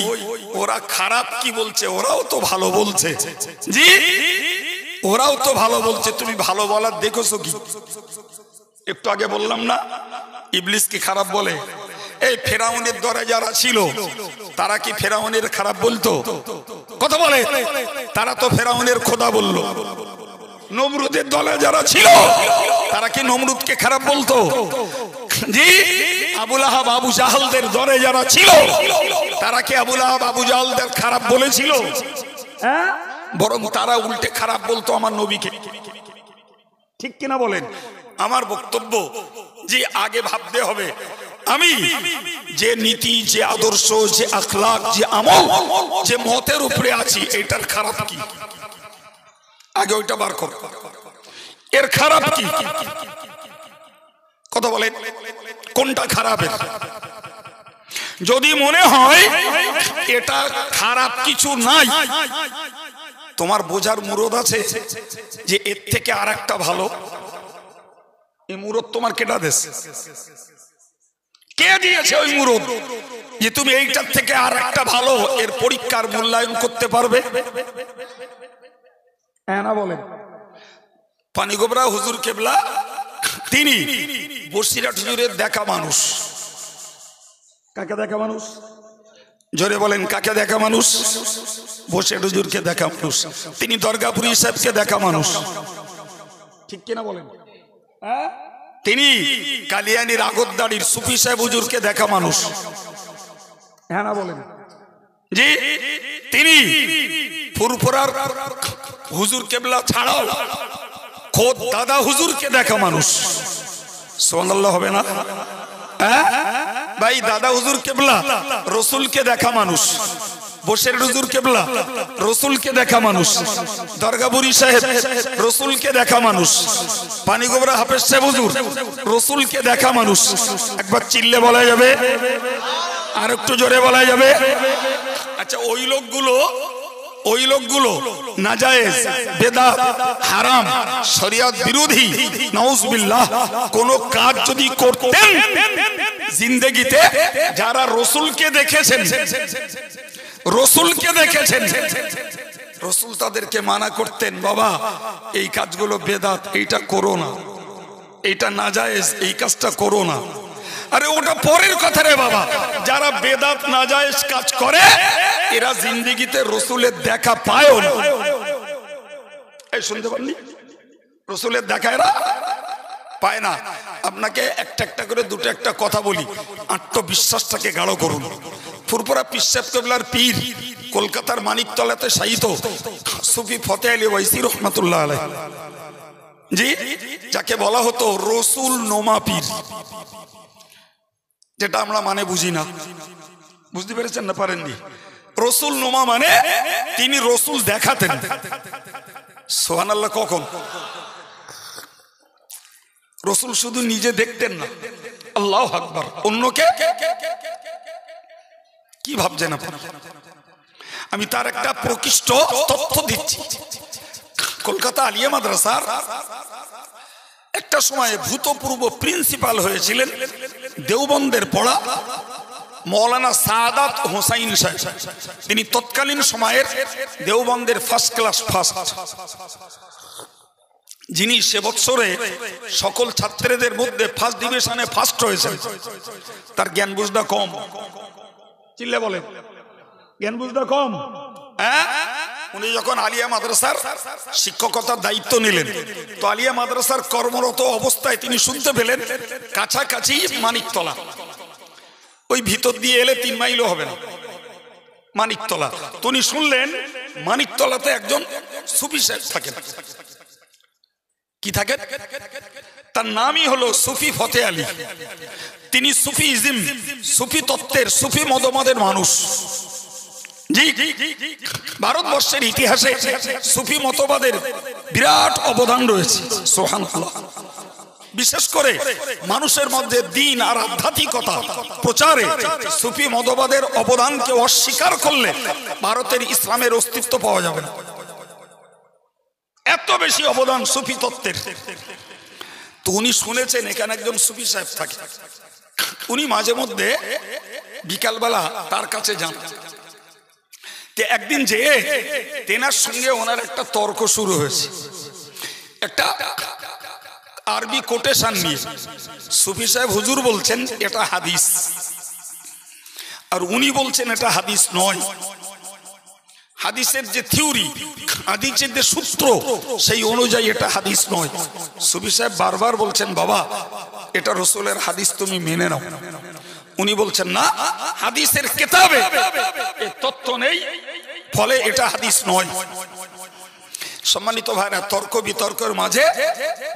ওরা খারাপ কি বলছে, ওরাও তো ভালো বলছে। জি ওরাও তো ভালো বলছে, তুমি ভালো বলার দেখেছো কি? একটু আগে বললাম না ইবলিস কি খারাপ বলে? এই ফেরাউনের দরে যারা ছিল তারা কি ফেরাউনের খারাপ বলতো? কথা বলে, তারা তো ফেরাউনের খোদা বললো। নমরুদের দলে যারা ছিল তারা কি নমরুদকে খারাপ বলতো? জি আবুল আহাব আবু জাহালদের দরে যারা ছিল তারা কি আবুল আহাব আবু জাহালদের খারাপ বলেছিল? বরং তারা উল্টে খারাপ বলতো আমার নবীকে। ঠিক কিনা বলেন? আমার বক্তব্য যে আগে ভাবতে হবে আমি যে নীতি, যে আদর্শ, যে আখলাক, যে আমল, যে মতের উপরে আছি, এটার খারাপ কি? আগে ওইটা বার কর, এর খারাপ কি? কথা বলেন কোনটা খারাপের? যদি মনে হয় এটা খারাপ কিছু নাই, তোমার বোঝার মুরদ আছে যে এর থেকে আর একটা ভালো, এই মুরদ তোমার কেটা দেশ? কে দিয়েছে ওই মুরদ যে তুমি এইটার থেকে আর একটা ভালো এর পরীক্ষার মূল্যায়ন করতে পারবে? হ্যাঁ না বলেন? পানিগোবরা হুজুর কেবলা তিনি বসিরহাট হুজুরের দেখা মানুষ। কাকে দেখা মানুষ? জোরে বলেন কাকে দেখা মানুষ? বসিরহাট হুজুরকে দেখা মানুষ। তিনি দরগাপুরি সাহেবকে দেখা মানুষ। ঠিক কিনা বলেন? হ্যাঁ তিনি কালিয়ানির আগতদাড়ির সুফি সাহেব হুজুরকে দেখা মানুষ। হ্যাঁ না বলেন? জি তিনি ফুরফুরার হুজুর কেবলা ছাড়াও খোদ দাদা হুজুরকে দেখা মানুষ। সুবহানাল্লাহ হবে না? হ্যাঁ ভাই, দাদা হুজুর কেবলা রসুলকে দেখা মানুষ, বসের হুজুর কেবলা রসুলকে দেখা মানুষ, দরগাপুরি সাহেব রসুলকে দেখা মানুষ, পানিগোবরা হাফেজ সাহেব হুজুর রসুলকে দেখা মানুষ। একবার চিল্লে বলা যাবে? আর একটু জোরে বলা যাবে? আচ্ছা, ওই লোকগুলো নাজায়েজ, বেদাত, হারাম, শরিয়ত বিরোধী নাউজুবিল্লাহ কোন কাজ যদি করতেন জিন্দেগিতে, যারা রসুলকে দেখেছেন রসুল তাদেরকে মানা করতেন, বাবা এই কাজগুলো বেদাত, এইটা করো না, এইটা নাজায়েজ, এই কাজটা করো না। আরে ওটা পরের কথা রে বাবা, যারা বেদাত নাজায়েজ কাজ করে এরা জিন্দেগিতে রসুলের দেখা পায়ও না। এই শুনতে পারলি? রসুলের দেখা এরা পায় না। আপনাকে একটা একটা করে দুটো একটা কথা বলি, আত্মবিশ্বাসটাকে গাঢ় করুন। ফুরফুরা পীর সাহেব কেবলার পীর, কলকাতার মানিকতলাতে শায়িত সুফি ফতে আলী ওয়াইসি রহমাতুল্লাহ আলাইহি, জি, যাকে বলা হতো রসুল নোমা পীর, যেটা আমরা মানে বুঝি না। বুঝতে পেরেছেন না পারেননি? রসুল নোমা মানে তিনি রসুল দেখাতেন। সুবহানাল্লাহ। কখন? রসুল শুধু নিজে দেখতেন না, আল্লাহু আকবার, অন্যকে কি ভাবছেন আপনারা? আমি তার একটা প্রকৃষ্ট তথ্য দিচ্ছি। কলকাতা আলিয়া মাদ্রাসার একটা সময়ে ভূতপূর্ব প্রিন্সিপাল হয়েছিলেন দেওবন্দের পড়া মৌলানা সাদাত হোসাইন সাহেব। তিনি তৎকালীন সময়ের দেওবন্দের ফার্স্ট ক্লাস ফার্স্ট, যিনি সে বৎসরে সকল ছাত্রদের মধ্যে ফার্স্ট ডিভিশনে ফার্স্ট হয়েছেন। তার জ্ঞান বুঝদা কম, চিল্লে বলে জ্ঞান বুঝদা কম। হ্যাঁ, উনি যখন আলিয়া মাদ্রাসার শিক্ষকতার দায়িত্ব নিলেন, তো আলিয়া মাদ্রাসার কর্মরত অবস্থায় তিনি শুনতে পেলেন কাছাকাছি মানিকতলা, ওই ভিতর দিয়ে এলে 3 মাইলও হবে না মানিকতলা। তো উনি শুনলেন মানিকতলাতে একজন সুফি সাহেব থাকেন। কি থাকেন? তার নামই হলো সুফি ফতে আলী। তিনি সুফিজম, সুফি তত্ত্বের, সুফি মতবাদের মানুষ। জি, ভারতবর্ষের ইতিহাসে সুফি মতবাদের বিরাট অবদান রয়েছে। সুবহানাল্লাহ। বিশেষ করে মানুষের মধ্যে দ্বীন আর আধ্যাত্মিকতা প্রচারে সুফি মতবাদের অবদানকে অস্বীকার করলে ভারতের ইসলামের অস্তিত্ব পাওয়া যাবে না। এত বেশি অবদান সুফি তত্ত্বের। তো উনি শুনেছেন এখানে একজন সুফি সাহেব থাকে। উনি মাঝে মধ্যে বিকালবেলা তার কাছে যান। একদিন যে তেনার সঙ্গে ওনার একটা তর্ক শুরু হয়েছে, একটা আরবি কোটেশন নিয়ে। সুফি সাহেব হুজুর বলছেন এটা হাদিস, আর উনি বলছেন এটা হাদিস নয়। হাদিসের যে থিওরি, হাদিসের যে সূত্র, সেই অনুযায়ী এটা হাদিস নয়। সুফি সাহেব বারবার বলছেন, বাবা এটা রসুলের হাদিস, তুমি মেনে নাও। উনি বলছেন না, হাদিসের কিতাবে এই তথ্য নেই, ফলে এটা হাদিস নয়। সম্মানিত ভাইরা, তর্ক বিতর্কের মাঝে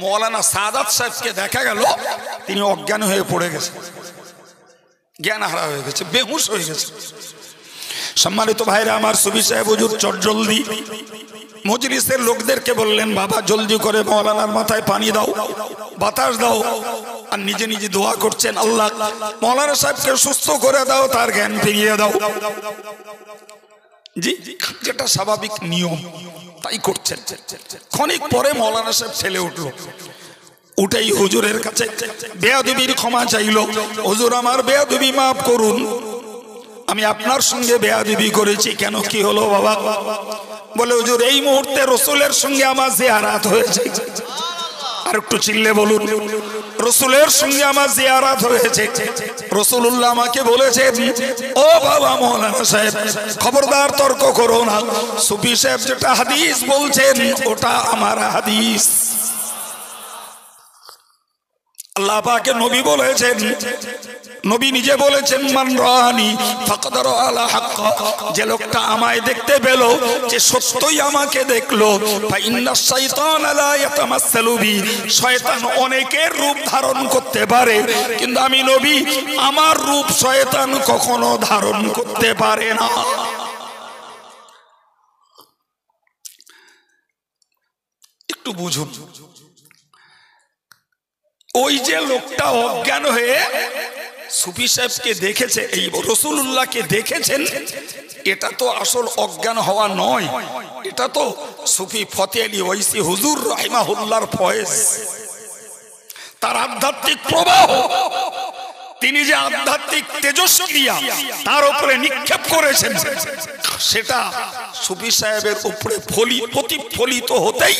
মৌলানা সাদাত সাহেবকে দেখা গেল তিনি অজ্ঞান হয়ে পড়ে গেছে, জ্ঞান হারা হয়ে গেছে, বেহুশ হয়ে গেছে। সম্মানিত ভাইরা আমার, সুফি সাহেব হুজুর চটজলদি মজলিসের লোকদেরকে বললেন, বাবা জলদি করে মৌলানার মাথায় পানি দাও, বাতাস দাও। আর নিজে নিজে দোয়া করছেন, আল্লাহ মৌলানা সাহেবকে সুস্থ করে দাও, তার জ্ঞান ফিরিয়ে দাও। জি, যেটা স্বাভাবিক নিয়ম, তাই করছেন। ক্ষণিক পরে মৌলানা সাহেব ছেলে উঠলো, উঠেই হুজুরের কাছে বেয়াদবির ক্ষমা চাইল। হুজুর আমার বেয়াদবি মাফ করুন, আমি আপনার সঙ্গে বেয়াদবি করেছি। কেন, কি হলো বাবা? বলে হুজুর এই মুহূর্তে রসুলের সঙ্গে আমার জিয়ারাত হয়েছে। আর একটু চিল্লে বলুন, রসুলের সঙ্গে আমার জিয়ারাত হয়েছে। রসুলুল্লাহ আমাকে বলেছেন, ও বাবা মৌলানা সাহেব খবরদার তর্ক করো না, সুফি সাহেব যেটা হাদিস বলছেন ওটা আমার হাদিস। আল্লাহ পাকে নবী বলেছেন, নবী নিজে বলেছেন, মান রানি ফাকাদ রাআল হক, যে লোকটা আমায় দেখতে পেল, যে সত্যই আমাকে দেখলো, ফা ইন্নাশ শাইতানা লা ইয়াতামাসসালু বি, শয়তান অনেকের রূপ ধারণ করতে পারে, কিন্তু আমি নবী, আমার রূপ শয়তান কখনো ধারণ করতে পারে না। একটু বুঝুন, ওই যে লোকটা অজ্ঞান হয়ে সুফি সাহেবকে দেখেছে, এই রাসূলুল্লাহকে দেখেছেন, এটা তো আসল অজ্ঞান হওয়া নয়, এটা তো সুফি ফতে আলী ওয়াইসি হুজুর রাহিমাহুল্লাহর ফয়েজ, তার আধ্যাত্মিক প্রবাহ, তিনি যে আধ্যাত্মিক তেজস্ক্রিয়া তার উপরে নিক্ষেপ করেছেন, সেটা সুফি সাহেবের উপরে প্রতিফলিত হতেই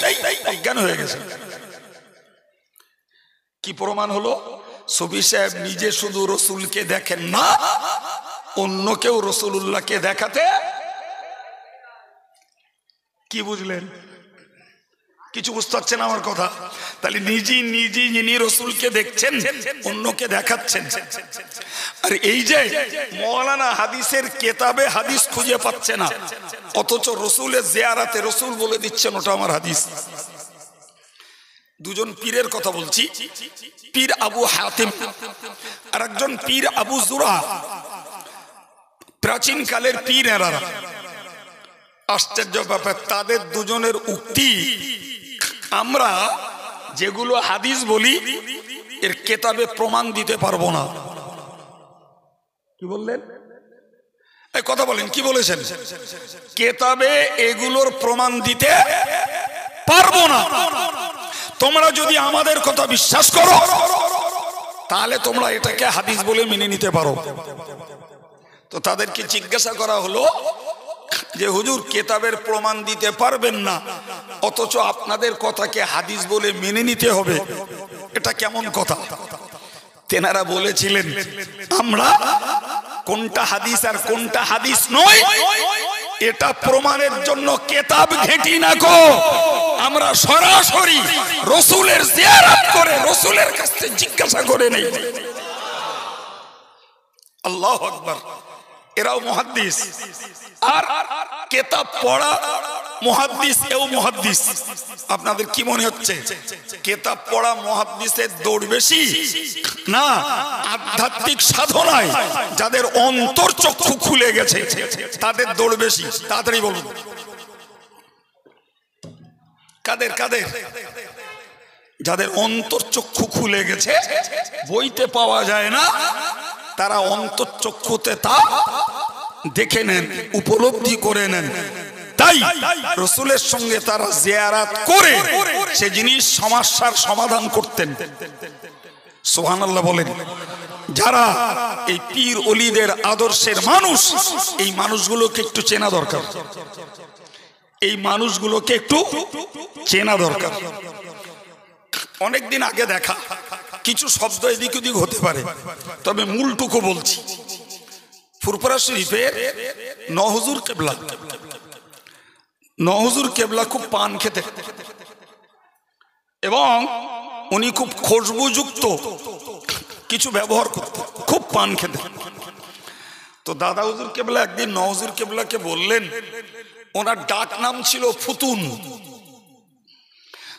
অজ্ঞান হয়ে গেছে। কি প্রমাণ হলো? সুফি সাহেব নিজে শুধু রসুলকে দেখেন না, অন্য কেউ রসুলুল্লাহকে দেখাতে, কি বুঝলেন? কিছু বুঝতে পারছেন আমার কথা? তাহলে নিজে যিনি রসুলকে দেখছেন, অন্যকে দেখাচ্ছেন। আর এই যে মৌলানা হাদিসের কেতাবে হাদিস খুঁজে পাচ্ছে না, অথচ রসুলের জিয়ারাতে রসুল বলে দিচ্ছেন ওটা আমার হাদিস। দুজন পীরের কথা বলছি, পীর আবু হাতিম আর একজন পীর আবু জুরা, প্রাচীন কালের পীর এরা। আশ্চর্য ব্যাপার, তাদের দুজনের উক্তি, আমরা যেগুলো হাদিস বলি এর কেতাবে প্রমাণ দিতে পারবো না। কি বললেন? এই কথা বলেন, কি বলেছেন? কেতাবে এগুলোর প্রমাণ দিতে পারবো না। তোমরা যদি আমাদের কথা বিশ্বাস করো, তাহলে তোমরা এটাকে হাদিস বলে মেনে নিতে পারো। তো তাদেরকে জিজ্ঞাসা করা হলো যে হুজুর, কেতাবের প্রমাণ দিতে পারবেন না, অথচ আপনাদের কথাকে হাদিস বলে মেনে নিতে হবে, এটা কেমন কথা? তেনারা বলেছিলেন, আমরা কোনটা হাদিস আর কোনটা হাদিস নয় এটা প্রমাণের জন্য কেতাব ঘেঁটি না গো, আমরা সরাসরি রসুলের জিয়ারত করে রসুলের কাছ থেকে জিজ্ঞাসা করে নেই। আল্লাহু আকবার। এরাও মুহাদ্দিস, আর কেতাব পড়া মুহাদ্দিস, এও মুহাদ্দিস। আপনাদের কি মনে হচ্ছে কেতাব পড়া মুহাদ্দিসের দৌড় বেশি? না, আধ্যাত্মিক সাধনায় যাদের অন্তর চক্ষু খুলে গেছে তাদের দৌড় বেশি। তাড়াতাড়ি বলুন, কাদের কাদের? যাদের অন্তর চক্ষু খুলে গেছে, বইতে পাওয়া যায় না, তারা অন্তর চক্ষুতে তা দেখে নেন, উপলব্ধি করে নেন। তাই রসুলের সঙ্গে তারা জিয়ারাত করে সে জিনিস সমস্যার সমাধান করতেন। সুবহানাল্লাহ বলেন। যারা এই পীর ওলিদের আদর্শের মানুষ, এই মানুষগুলোকে একটু চেনা দরকার, এই মানুষগুলোকে একটু চেনা দরকার। অনেকদিন আগে দেখা, কিছু শব্দ এদিক ওদিক হতে পারে, তবে মূলটুকু বলছি। ফুরফুরা শরীফের নহুজুর কেবলা, নহুজুর কেবলা খুব পান খেতে, এবং উনি খুব খুশবুযুক্ত কিছু ব্যবহার করতেন, খুব পান খেতে। তো দাদা হুজুর কেবলা একদিন নহুজুর কেবলাকে বললেন, ওনার ডাক নাম ছিল ফুতুন।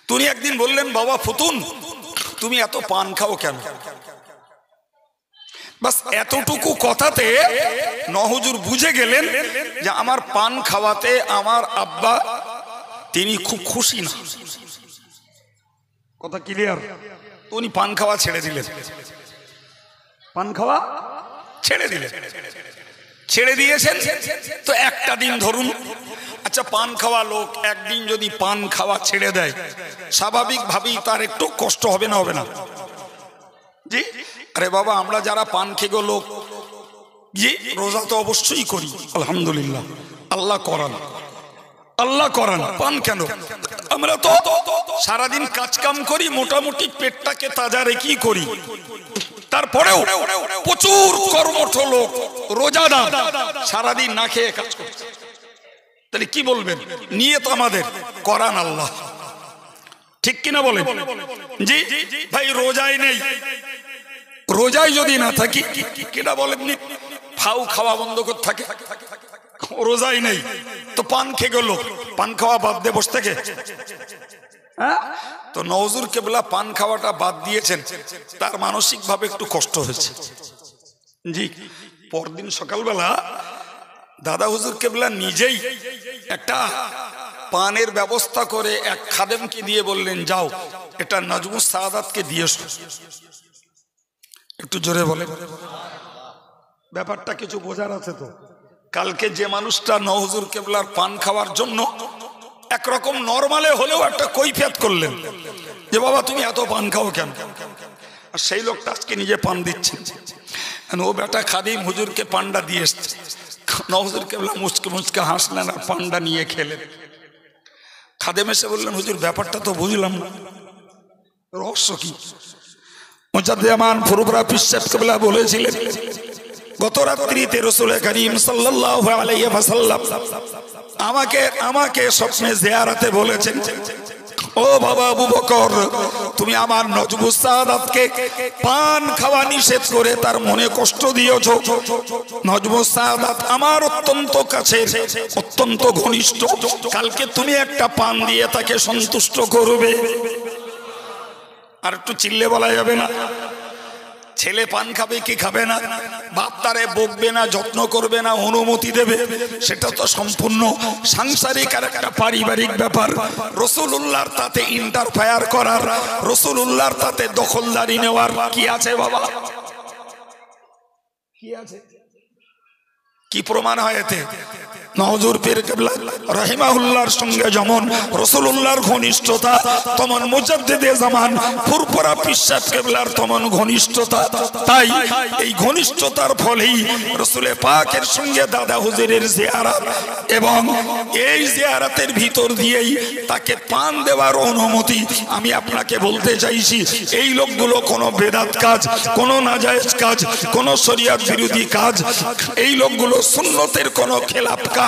তিনি একদিন বললেন, বাবা ফুতুন, তুমি এত পান খাও কেন? বাস এতটুকু কথাতে নহুজুর বুঝে গেলেন যে আমার পান খাওয়াতে আমার আব্বা তিনি খুব খুশি না। কথা ক্লিয়ার? উনি পান খাওয়া ছেড়ে দিলেন, পান খাওয়া ছেড়ে দিলেন। ছেড়ে দিয়েছেন তো একটা দিন ধরুন, আচ্ছা পান খাওয়া লোক একদিন যদি পান খাওয়া ছেড়ে দেয়, স্বাভাবিকভাবেই তার একটু কষ্ট হবে না? হবে না? জি। আরে বাবা, আমরা যারা পান খেগো লোক, জি, রোজা তো অবশ্যই করি, আলহামদুলিল্লাহ, আল্লাহ করান, আল্লাহ করান। পান কেন? আমরা তো সারাদিন কাজ কাম করি, মোটামুটি পেটটাকে তাজা রেখেই করি। তারপরেও প্রচুর কর্মঠ লোক, রোজাদার, সারাদিন না খেয়ে কাজ করছে। তাহলে কি বলবেন? নিয়ত আমাদের করান আল্লাহ, ঠিক কিনা বলে? জি ভাই, রোজায় নেই, রোজায় যদি না থাকি কিনা বলেননি, ফাউ খাওয়া বন্ধ করে থাকে, রোজাই নেই তো পান খেয়ে গেল, পান খাওয়া বাদ দিয়ে বসে থাকে। তো নওজুর কেবলা পান খাওয়াটা বাদ দিয়েছেন, তার মানসিক ভাবে একটু কষ্ট হয়েছে। জি, পরদিন সকালবেলা দাদা হুজুর কেবলা নিজেই একটা পানের ব্যবস্থা করে এক খাদেমকে দিয়ে বললেন, যাও এটা নাজমুস সাআদাতকে দিয়েছো। একটু জোরে বলে, ব্যাপারটা কিছু বোঝার আছে তো। কালকে যে মানুষটা নওজুর কেবলার পান খাওয়ার জন্য একরকম নরমালে হলেও একটা কৈফিয়ত করলেন যে বাবা তুমি এত পান খাও কেন, আর সেই লোকটা আজকে নিজে পান দিচ্ছে। ও বেটা খাদিম হুজুরকে পান্ডা দিয়ে এসছে, নওজুর কেবলা মুচকে মুচকে হাসলেন আর পান্ডা নিয়ে খেলেন। খাদেম এসে বললেন, হুজুর ব্যাপারটা তো বুঝলাম না, রহস্য কি? মুজাদ্দিদ ফুরফুরা পীর সাহেব কেবলা বলেছিলেন, গত রাত্রিতে রাসূল করিম সাল্লাল্লাহু আলাইহি ওয়াসাল্লাম আমাকে স্বপ্নে জিয়ারতে বলেছেন, ও বাবা আবু বকর, তুমি আমার নাজমুস সাআদাতকে পান খাওয়া নিষেধ করে তার মনে কষ্ট দিয়েছো। নাজমুস সাআদাত আমার অত্যন্ত কাছের, অত্যন্ত ঘনিষ্ঠ, কালকে তুমি একটা পান দিয়ে তাকে সন্তুষ্ট করবে। আর একটু চিল্লে বলা যাবে না? ছেলে পান খাবে কি খাবে না, বাপ তারে বকবে না, যত্ন করবে না, অনুমতি দেবে, সেটা তো সম্পূর্ণ সাংসারিক আর একটা পারিবারিক ব্যাপার। রাসূলুল্লাহর তাতে ইন্টারফেয়ার করার, রাসূলুল্লাহর তাতে দখলদারি নেওয়ার কি আছে বাবা? কি আছে? কি প্রমাণ হয় এতে? নওজুর পীর কেবলা রাহিমাহুল্লাহর সঙ্গে যেমন রাসূলুল্লাহর ঘনিষ্ঠতা, তেমন মুজাদ্দিদে জামান ফুরফুরা পীর সাহেব কেবলার তেমন ঘনিষ্ঠতা। তাই এই ঘনিষ্ঠতার ফলেই রাসূল পাকের সঙ্গে দাদা হুজুরের জিয়ারত, এবং এই জিয়ারতের ভিতর দিয়েই তাকে পান দেওয়ার অনুমতি। আমি আপনাকে বলতে চাইছি, এই লোকগুলো কোনো বেদাত কাজ, কোনো নাজায়েজ কাজ, কোনো শরীয়ত বিরোধী কাজ, এই লোকগুলো সুন্নতের কোনো খেলাফ কাজ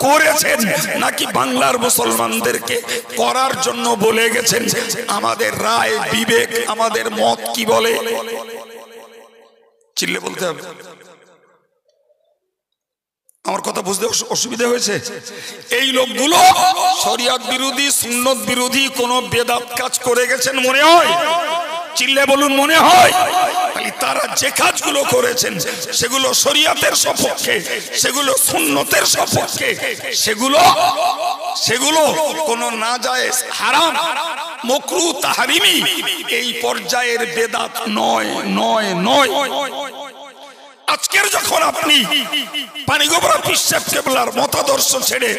করেছেন নাকি বাংলার মুসলমানদেরকে করার জন্য বলে গেছেন? আমাদের রায় বিবেক, আমাদের মত কি বলে? চিল্লে বলতে হবে। আমার কথা বুঝতে অসুবিধা হয়েছে? এই লোকগুলো শরীয়ত বিরোধী, সুন্নত বিরোধী কোন বেদাত কাজ করে গেছেন মনে হয়? চিল্লে বলুন, মনে হয়? তারা যে কাজগুলো করেছেন সেগুলো শরীয়তের সপক্ষে, সেগুলো সুন্নতের সপক্ষে, সেগুলো কোন নাজায়েজ, হারাম, মাকরুহ, তাহরিমি এই পর্যায়ের বেদাত নয়, নয়, নয়। আজকের যখন আপনি পানিগোবরা পীর সাহেব কেবলার মতাদর্শ ছেড়ে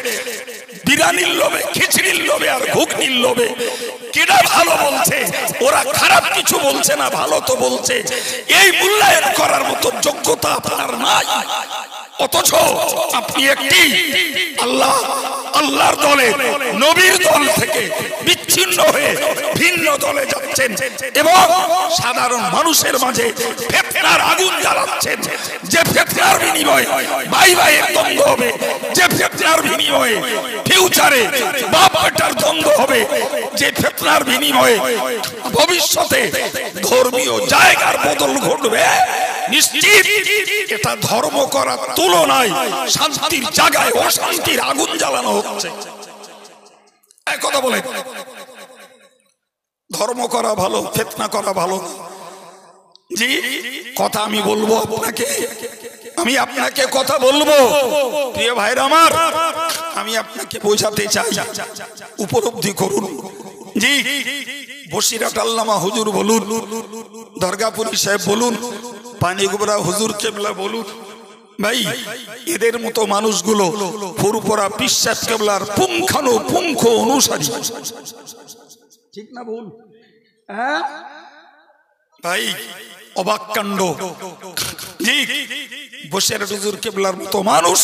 বিরিয়ানির লোভে, খিচড়ির লোভে আর ঘুগনির লোভে, কেডা ভালো বলছে, ওরা খারাপ কিছু বলছে না, ভালো তো বলছে, এই মূল্যায়ন করার মতো যোগ্যতা আপনার নাই। অথচ আপনি একটি আল্লাহর দলে, নবীর দল থেকে বিচ্ছিন্ন হয়ে ভিন্ন দলে যাচ্ছেন এবং সাধারণ মানুষের মাঝে ফিতনার আগুন জ্বালাচ্ছেন। যে ফিতনার বিনিময়ে ভাই ভাইয়ের দ্বন্দ্ব হবে, যে ফিতনার বিনিময়ে ফিউচারে বাপ বেটার দ্বন্দ্ব হবে, যে ফিতনার বিনিময়ে ভবিষ্যতে ধর্মীয় জায়গার বদল ঘটবে, নিশ্চিত এটা ধর্ম করার তুলনায় শান্তির জায়গায় অশান্তির আগুন জ্বালানো হচ্ছে। এক কথা বলে, ধর্ম করা ভালো, ফিতনা করা ভালো। জি, কথা আমি বলবো আপনাকে, আমি আপনাকে কথা বলবো প্রিয় ভাইরা আমার, আমি আপনাকে বোঝাতে চাই, উপলব্ধি করুন। জি, বসিরহাট আল্লামা হুজুর বলুন, দরগাপুরি সাহেব বলুন, পানিগোবরা হুজুর কেবলা বলুন, ভাই এদের মতো মানুষগুলো ফুরফুরা পীর সাহেব কেবলার পুঙ্খানুপুঙ্খ অনুসারী। ঠিক না ভুল? হ্যাঁ ভাই, অবাক কাণ্ড। জি, বসিরহাট হুজুর কেবলার মতো মানুষ,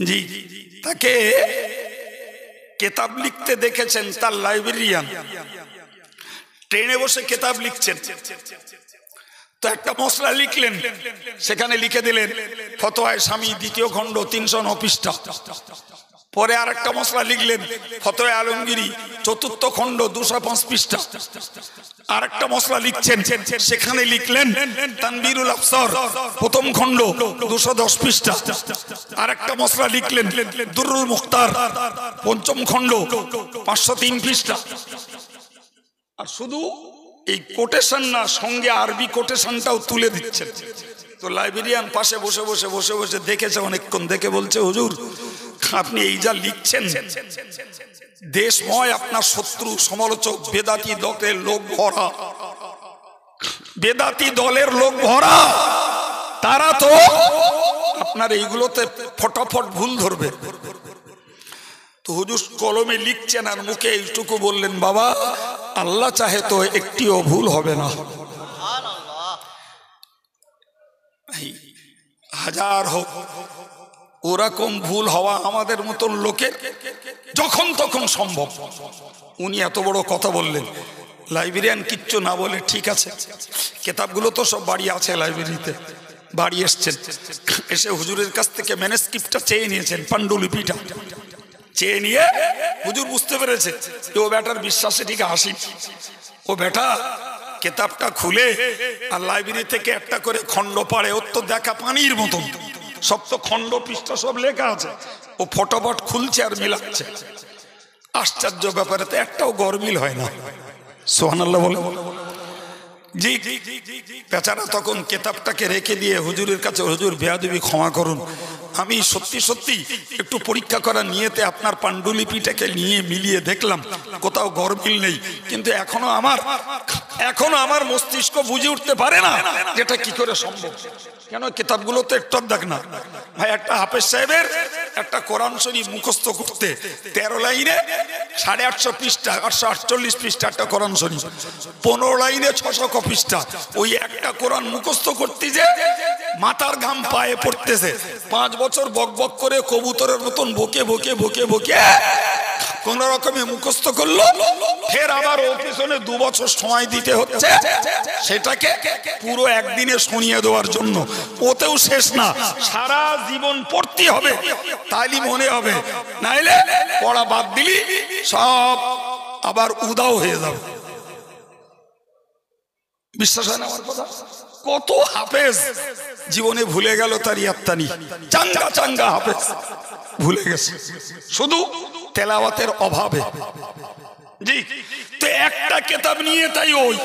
জি, তাকে কেতাব লিখতে দেখেছেন, তার লাইব্রেরিয়ান ট্রেনে বসে কেতাব লিখছেন, তো একটা মসলা লিখলেন, সেখানে লিখে দিলেন ফতোয়ায়ে স্বামী 2য় খণ্ড 309 পৃষ্ঠা। পরে আর একটা মশলা লিখলেন ফতোয়া আলমগীরি ৪র্থ খণ্ড ২০৫ পৃষ্ঠা। আর একটা মশলা লিখছেন, সেখানে লিখলেন তানবীরুল আফসার ১ম খণ্ড ২১০ পৃষ্ঠা। আর একটা মশলা লিখলেন দুরুল মুখতার ৫ম খণ্ড ৫০৩ পৃষ্ঠা। আর শুধু এই কোটেশন না, সঙ্গে আরবি কোটেশনটাও তুলে দিচ্ছেন। তো লাইব্রেরিয়ান পাশে বসে বসে বসে বসে দেখেছে অনেকক্ষণ, দেখে বলছে হুজুর আপনি এই যা লিখছেন, দেশময় আপনার শত্রু সমালোচক বেদাতি দলের লোক ভরা, বেদাতি দলের লোক ভরা, তারা তো আপনার এইগুলোতে ফটাফট ভুল ধরবে। তো হুজুর কলমে লিখছেন আর মুখে এইটুকু বললেন, বাবা আল্লাহ চাহে তো একটিও ভুল হবে না। হাজার হোক ওরকম ভুল হওয়া আমাদের মতন লোকের যখন তখন সম্ভব। উনি এত বড় কথা বললেন, লাইব্রেরিয়ান কিচ্ছু না বলে ঠিক আছে, কিতাবগুলো তো সব বাড়ি আছে লাইব্রেরিতে। বাড়ি এসছেন, এসে হুজুরের কাছ থেকে ম্যানুস্ক্রিপ্টটা চেয়ে নিয়েছেন, পাণ্ডুলিপিটা চেয়ে নিয়ে হুজুর বুঝতে পেরেছে ও বেটার বিশ্বাসে ঠিক আসি। ও বেটা কিতাবটা খুলে আর লাইব্রেরি থেকে একটা করে খণ্ড পাড়ে, ওর তো দেখা পানির মতন, সব তো খণ্ড পৃষ্ঠা সব লেখা আছে। ও ফটোফট খুলছে আর মিলাচ্ছে। আশ্চর্য ব্যাপারে তো একটাও গরমিল হয় না। সুবহানাল্লাহ বলে জি। বেচারা তখন কিতাবটাকে রেখে দিয়ে হুজুরের কাছে, হুজুর বেয়াদবি ক্ষমা করুন, আমি সত্যি সত্যি একটু পরীক্ষা করার নিয়েতে আপনার পাণ্ডুলিপিটাকে নিয়ে মিলিয়ে দেখলাম, কোথাও গরমিল নেই, কিন্তু এখনো আমার মস্তিষ্ক বুঝে উঠতে পারে না যেটা কি করে সম্ভব। কেন কিতাবগুলো তো একটু দেখ না ভাই, একটা হাফেজ সাহেবের একটা কোরআন শরীফ মুখস্থ করতে 13 লাইনে 850 পৃষ্ঠা, 848 পৃষ্ঠা একটা কোরআন শরীফ, 15 লাইনে 600 পৃষ্ঠা। ওই একটা কোরআন মুখস্থ করতে যে মাথার ঘাম পায়ে পড়তেছে। 5 বছর বক বক করে কবুতরের মতন বকে বকে বকে বকে কোন রকমে মুখস্থ করলো, ফের আবার ওর পেছনে 2 বছর সময় দিতে হচ্ছে সেটাকে পুরো একদিনে শুনিয়ে দেওয়ার জন্য। ওতেও শেষ না, সারা জীবন পড়তে হবে, তাইলে মনে হবে, নাইলে পড়া বাদ দিলি সব আবার উদাও হয়ে যাবে। বিশ্বাস হয় না আমার কথা? কত হাফেজ জীবনে ভুলে গেল তার ইয়াত্তানি, চাঙ্গা চাঙ্গা হাফেজ ভুলে গেছে শুধু তেলাওয়াতের অভাবে। জি, তো একটা কিতাব নিয়ে তাই ওই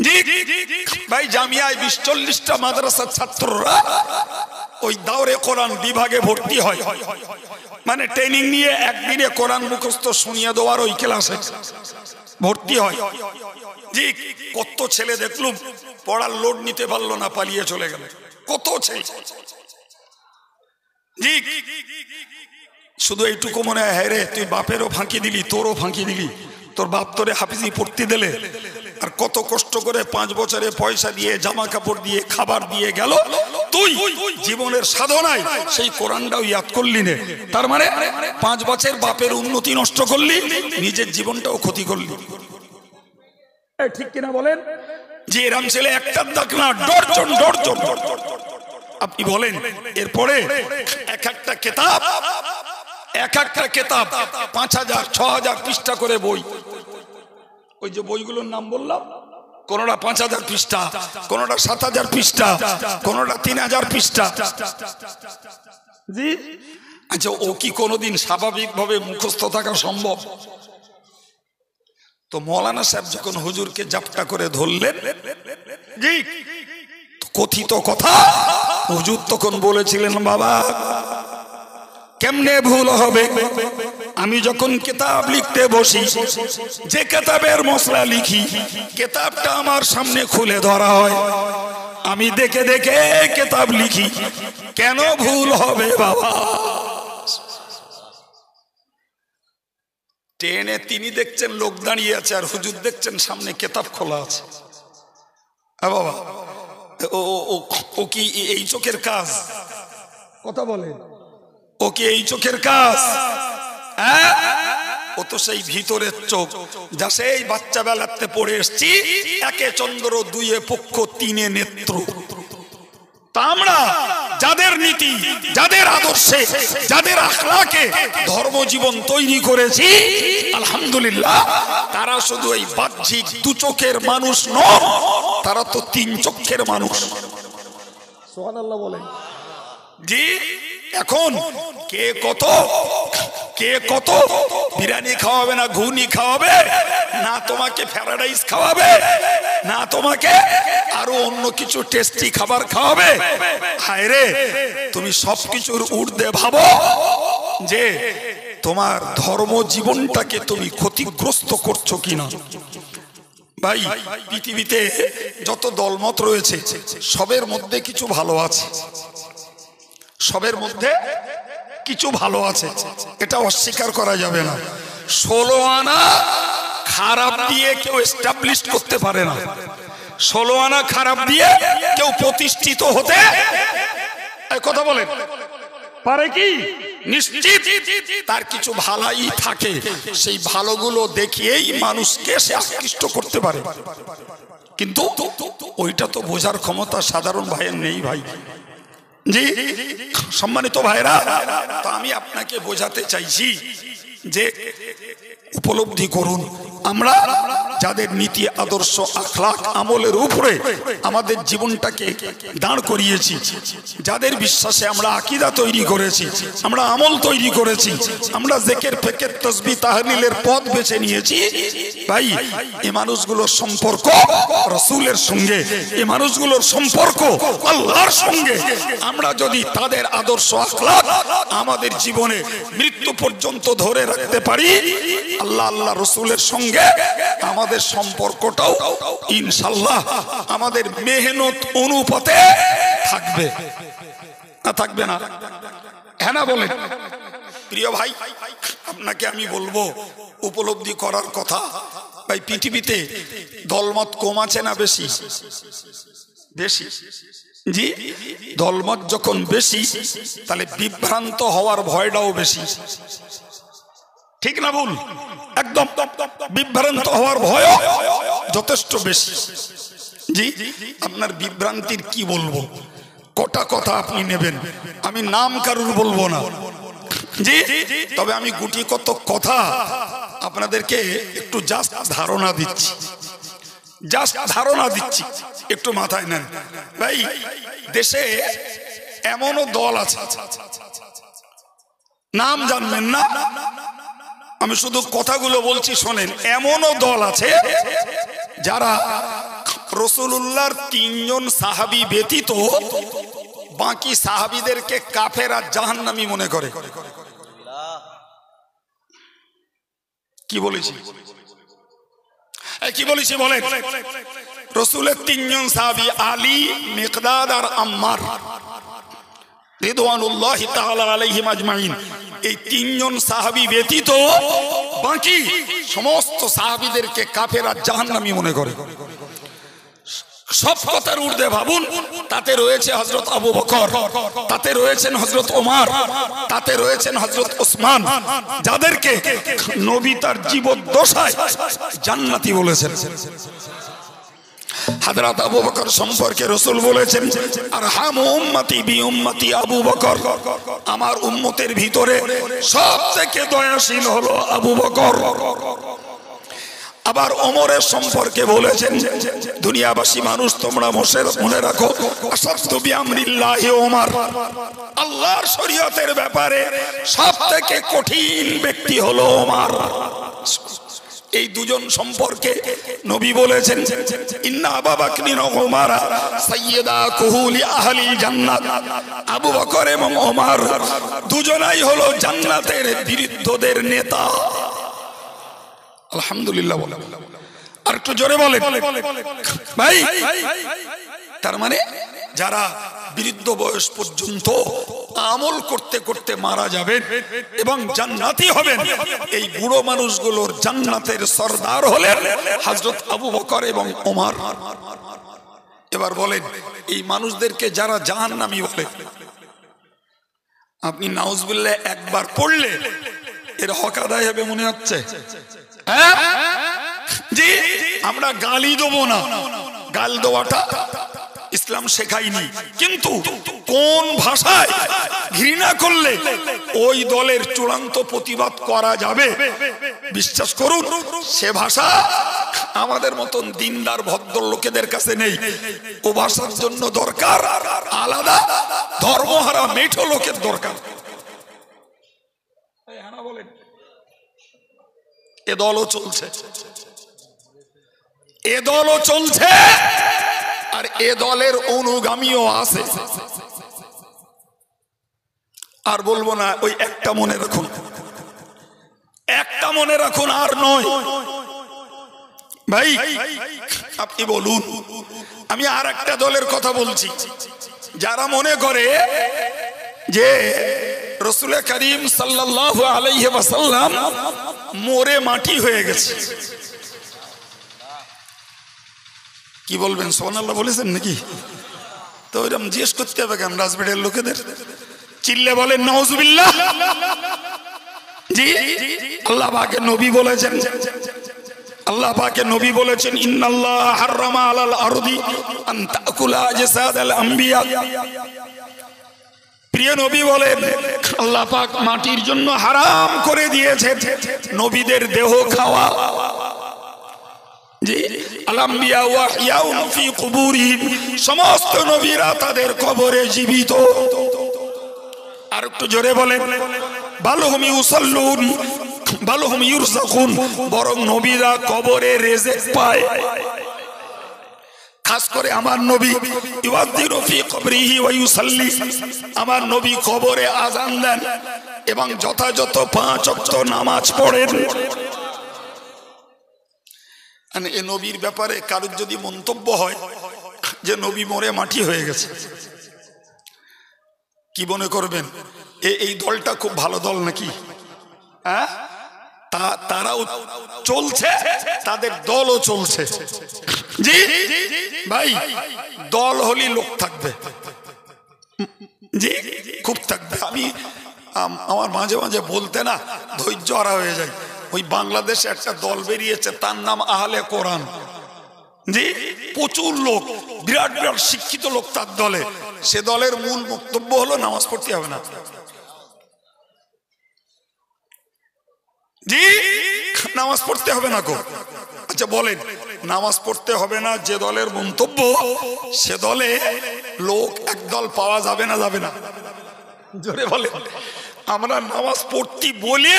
জি ভাই জামিয়ায় 20-40টা মাদ্রাসার ছাত্ররা ওই দাওরে কোরআন বিভাগে ভর্তি হয়, মানে ট্রেনিং নিয়ে একদিনে কোরআন মুখস্থ শুনিয়ে দেওয়ার ওই ক্লাসে ভর্তি হয়। জি, কত ছেলে দেখলুম পড়ার লোড নিতে পারলো না, পালিয়ে চলে গেল। কত ছেলে জি, শুধু এইটুকু মনে হয়, হ্যাঁ রে তুই বাপেরও ফাঁকি দিলি, তোরও ফাঁকি দিলি, তোর বাপ তোরে হাফিজি পড়তে দিলে, আর কত কষ্ট করে 5 বছরে পয়সা দিয়ে জামা কাপড় দিয়ে খাবার দিয়ে গেল, তুই জীবনের সাধনায় সেই কোরআনটাও ইয়াদ করলি না। তার মানে 5 বছর বাপের উন্নতি নষ্ট করলি, নিজের জীবনটাও ক্ষতি করলি। ঠিক কিনা বলেন? যে এরম ছেলে একটা দেখ না, ডর্জন ডর্জন। আপনি বলেন এরপরে এক একটা কিতাব 5000 6000 পৃষ্ঠা করে বই। ওই যে বইগুলোর নাম বললাম, কোনটা 5000 পৃষ্ঠা, কোনটা 7000 পৃষ্ঠা, কোনটা 3000 পৃষ্ঠা। জি, আচ্ছা ও কি কোনোদিন স্বাভাবিকভাবে মুখস্থ থাকা সম্ভব? তো মৌলানা সাহেব যখন হুজুরকে জাপটা করে ধরলেন, জি কথিত কথা, হুজুর তখন বলেছিলেন, বাবা কেমনে ভুল হবে? আমি যখন কিতাব লিখতে বসি, যে কিতাবের মশলা লিখি, কিতাবটা আমার সামনে খুলে ধরা হয়, আমি দেখে দেখে কিতাব লিখি, কেন ভুল হবে বাবা? ট্রেনে তিনি দেখছেন লোক দাঁড়িয়ে আছে, আর হুজুর দেখছেন সামনে কিতাব খোলা আছে। বাবা ও কি এই চোখের কাজ? কথা বলে, ও কি এই চোখের কাজ? ও তো সেই ভিতরের চোখ, যা সেই বাচ্চা বেলাতে পড়ে এসছি, 1 চন্দ্র 2 পক্ষ 3 নেত্র। তা আমরা যাদের নীতি, যাদের আদর্শে, যাদের আখলাকে ধর্মজীবন তৈরি করেছি, আলহামদুলিল্লাহ, তারা শুধু এই বাহ্যিক দু চোখের মানুষ নয়, তারা তো তিন চোখের মানুষ। সুবহানাল্লাহ বলেন। জি, এখন কে কত বিরিয়ানি খাওয়াবে, না ঘুগনি খাওয়াবে, না তোমাকে প্যারাডাইস খাওয়াবে, না তোমাকে আরো অন্য কিছু টেস্টি খাবার খাওয়াবে। হায় রে, তুমি সবকিছুর ঊর্ধ্বে ভাবো যে তোমার ধর্ম জীবনটাকে তুমি ক্ষতিগ্রস্ত করছো কিনা। ভাই, পৃথিবীতে যত দলমত রয়েছে সবের মধ্যে কিছু ভালো আছে, সবের মধ্যে কিছু ভালো আছে, এটা অস্বীকার করা যাবে না। 16 আনা খারাপ দিয়ে কেউ এস্টাবলিশ করতে পারে না, 16 আনা খারাপ দিয়ে কেউ প্রতিষ্ঠিত হতে কথা বলেন পারে কি? নিশ্চিত তার কিছু ভালাই থাকে, সেই ভালোগুলো দেখিয়েই মানুষকে সে আকৃষ্ট করতে পারে, কিন্তু ওইটা তো বোঝার ক্ষমতা সাধারণ ভাইয়ের নেই। ভাই জি, সম্মানিত ভাইরা, তো আমি আপনাকে বোঝাতে চাইছি যে উপলব্ধি করুন, আমরা যাদের নীতি, আদর্শ, আখলাক, আমলের উপরে আমাদের জীবনটাকে দাঁড় করিয়েছি, যাদের বিশ্বাসে আমরা আকীদা তৈরি করেছি, আমরা আমল তৈরি করেছি, আমরা জিকির, ফিকির, তাসবিহ, তাহলিলের পথ বেছে নিয়েছি, ভাই এই মানুষগুলোর সম্পর্ক রাসূলের সঙ্গে, এই মানুষগুলোর সম্পর্ক আল্লাহর সঙ্গে, আমরা যদি তাদের আদর্শ, আখলাক আমাদের জীবনে মৃত্যু পর্যন্ত ধরে রাখতে পারি, আল্লাহ রাসূলের সঙ্গে আমাদের সম্পর্কটাও ইনশাআল্লাহ আমাদের মেহনত অনুপাতে থাকবে, না থাকবে না? হ্যাঁ না বলেন? প্রিয় ভাই, আপনাকে আমি বলবো উপলব্ধি করার কথা। ভাই, পৃথিবীতে দলমত কম আছে না বেশি? বেশি। জি, দলমত যখন বেশি, তাহলে বিভ্রান্ত হওয়ার ভয়টাও বেশি। ঠিক না ভুল? একদম বিভ্রান্ত হওয়ার ভয় যথেষ্ট বেশি। জি, আপনার বিভ্রান্তির কি বলবো, কটা কথা আপনি নেবেন, আমি নাম কারুর বলবো না। জি, তবে আমি গুটি কত কথা আপনাদেরকে একটু জাস্ট ধারণা দিচ্ছি, জাস্ট ধারণা দিচ্ছি, একটু মাথায় নেন। ভাই, দেশে এমনও দল আছে, নাম জানবেন না, আমি শুধু কথাগুলো বলছি শোনেন। এমনও দল আছে যারা রাসূলুল্লাহর 3 জন সাহাবী ব্যতীত বাকি সাহাবীদেরকে কাফের আর জাহান্নামী মনে করে। কি বলেছি? কি বলেছি বলেন? রাসূলের 3 জন সাহাবী আলী, মিকদাদ আর আম্মার রিদওয়ানুল্লাহি তাআলা আলাইহিম আজমাইন, এই 3 জন সাহাবী ব্যতীত বাকি সমস্ত সাহাবীদেরকে কাফের আর জাহান্নামী মনে করে। সব কথার ঊর্ধ্বে ভাবুন, তাতে রয়েছে হযরত আবু বকর, তাতে রয়েছেন হযরত ওমর, তাতে রয়েছেন হযরত ওসমান, যাদেরকে নবী তার জীবদ্দশায় জান্নাতি বলেছেন। হযরত আবু বকর সম্পর্কে রাসূল বলেছেন, আরহামু উম্মতি বি উম্মতি আবু বকর, আমার উম্মতের ভিতরে সবথেকে দয়াশীল হলো আবু বকর। আবার ওমরের সম্পর্কে বলেছেন, দুনিয়াবাসী মানুষ তোমরা মনে রাখো, আসাদু বিআমরিল্লাহি ওমর, আল্লাহর শরীয়তের ব্যাপারে সবথেকে কঠিন ব্যক্তি হলো ওমর। এই দুজন সম্পর্কে নবী বলেছেন, ইন্না আবু বকরিন ওয়া ওমর সাইয়্যিদা কুহুলি আহলি জান্নাত, আবু বকর এবং ওমর দুজনাই হলো জান্নাতের বিরুদ্ধদের নেতা। আলহামদুলিল্লাহ বলে, আর একটু জোরে বলে ভাই। তার মানে যারা বৃদ্ধ বয়স পর্যন্ত আমল করতে করতে মারা যাবেন এবং জান্নাতি হবেন, এই বুড়ো মানুষগুলোর জান্নাতের সরদার হলেন হযরত আবু বকর এবং ওমর। এবার বলেন, এই মানুষদেরকে যারা জাহান্নামী বলে, আপনি নাউজুবিল্লাহ একবার পড়লে এর হক আদায় হবে মনে হচ্ছে? জি, আমরা গালি দেবো না, গাল দেওয়াটা ইসলাম শেখায়নি, কিন্তু কোন ভাষায় ঘৃণা করলে ওই দলের চূড়ান্ত প্রতিবাদ করা যাবে, বিশ্বাস করুন সে ভাষা আমাদের মতন দিনদার ভদ্র লোকেদের কাছে নেই। ও ভাষার জন্য দরকার আলাদা ধর্মহারা মেঠো লোকের দরকার। এ দলও চলছে, এ দলও চলছে, আর এ দলের অনুগামীও আছে। আর বলবো না, ওই একটা মনে রাখুন, একটা মনে রাখুন, আর নয়। ভাই আপনি বলুন, আমি আর একটা দলের কথা বলছি, যারা মনে করে যে রাসূল করিম সাল্লাল্লাহু আলাইহি ওয়াসাল্লাম মরে মাটি হয়ে গেছে। কি বলবেন, সুবহানাল্লাহ বলেছেন নাকি? তো ওইরকম জিজ্ঞেস করতে হবে কেন রাজবাড়ির লোকেদের? চিল্লে বলেন নাউজুবিল্লাহ। জি, আল্লাহ পাকের নবী বলেছেন, আল্লাহ পাকের নবী বলেছেন, ইন্নাল্লাহ হাররামা আলাল আরদি আন তাকুলা আজসাদাল আম্বিয়া। প্রিয় নবী বলেন, আল্লাহ পাক মাটির জন্য হারাম করে দিয়েছেন নবীদের দেহ খাওয়া। জি, আল-আম্বিয়া ওয়া ইয়াউন ফি কুবুরিহিম, সমস্ত নবীরা তাদের কবরে জীবিত। আর একটু জোরে বলেন, বালহুম ইউসাল্লুন বালহুম ইউরযাকুন, বরং নবীরা কবরে রিজিক পায়। খাস করে আমার নবী ইউযাযিরু ফি কবরিহি ওয়া ইউসাল্লি, আমার নবী কবরে আযান দেন এবং যথাযথ 5 ওয়াক্ত নামাজ পড়েন। এ নবীর ব্যাপারে কারোর যদি মন্তব্য হয় যে নবী মরে মাটি হয়ে গেছে, কি মনে করবেন? এই দলটা খুব ভালো দল নাকি? হ্যাঁ, তারাও চলছে, তাদের দলও চলছে। জি ভাই, দল হলি লোক থাকবে, জি খুব থাকবে। আমি আমার মাঝে মাঝে বলতে না ধৈর্য হারা হয়ে যায়। ওই বাংলাদেশে একটা দল বেরিয়েছে, তার নাম আহলে কোরআন। জি, প্রচুর লোক, বিরাট বিরাট শিক্ষিত লোক তার দলে। সে দলের মূল বক্তব্য হলো নামাজ পড়তে হবে না। জি, নামাজ পড়তে হবে না গো। আচ্ছা বলেন, নামাজ পড়তে হবে না যে দলের মন্তব্য, সে দলে লোক একদল পাওয়া যাবে না? যাবে না? জোরে বলেন। আমরা নামাজ পড়তে বলে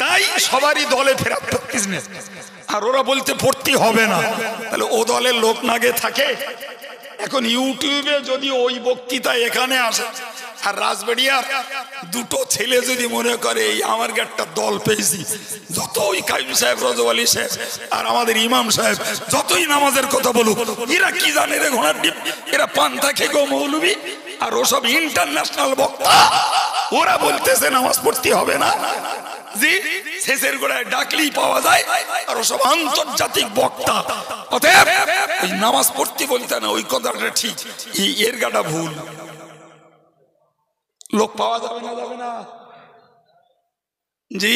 তাই সবারই দলে ফেরাত করতিস না, আর ওরা বলতে পড়তে হবে না। তাহলে ও দলের লোক না গে থাকে? এখন ইউটিউবে যদি ওই বক্তৃতা এখানে আসে, আর রাজবাড়িয়ার দুটো ছেলে যদি মনে করে এই আমার একটা দল পেয়েছি, যত ওই কাইম সাহেব, রজব আলী সাহেব আর আমাদের ইমাম সাহেব যতই নামাজের কথা বলুক, এরা কি জানে রে ঘোড়ার ডিম, এরা পান্তা খেগো মৌলবি, আর ওসব ইন্টারন্যাশনাল বক্তা, ওরা বলতেছে নামাজ পড়তে হবে না। জি, শেষের গোড়ায় ডাকলেই পাওয়া যায়, আর ওসব আন্তর্জাতিক বক্তা। অতএব ওই নামাজ পড়তে বলতে না, ওই কথাটা ঠিক, এর গাটা ভুল। লোক পাওয়া যাবে না? যাবে না? জি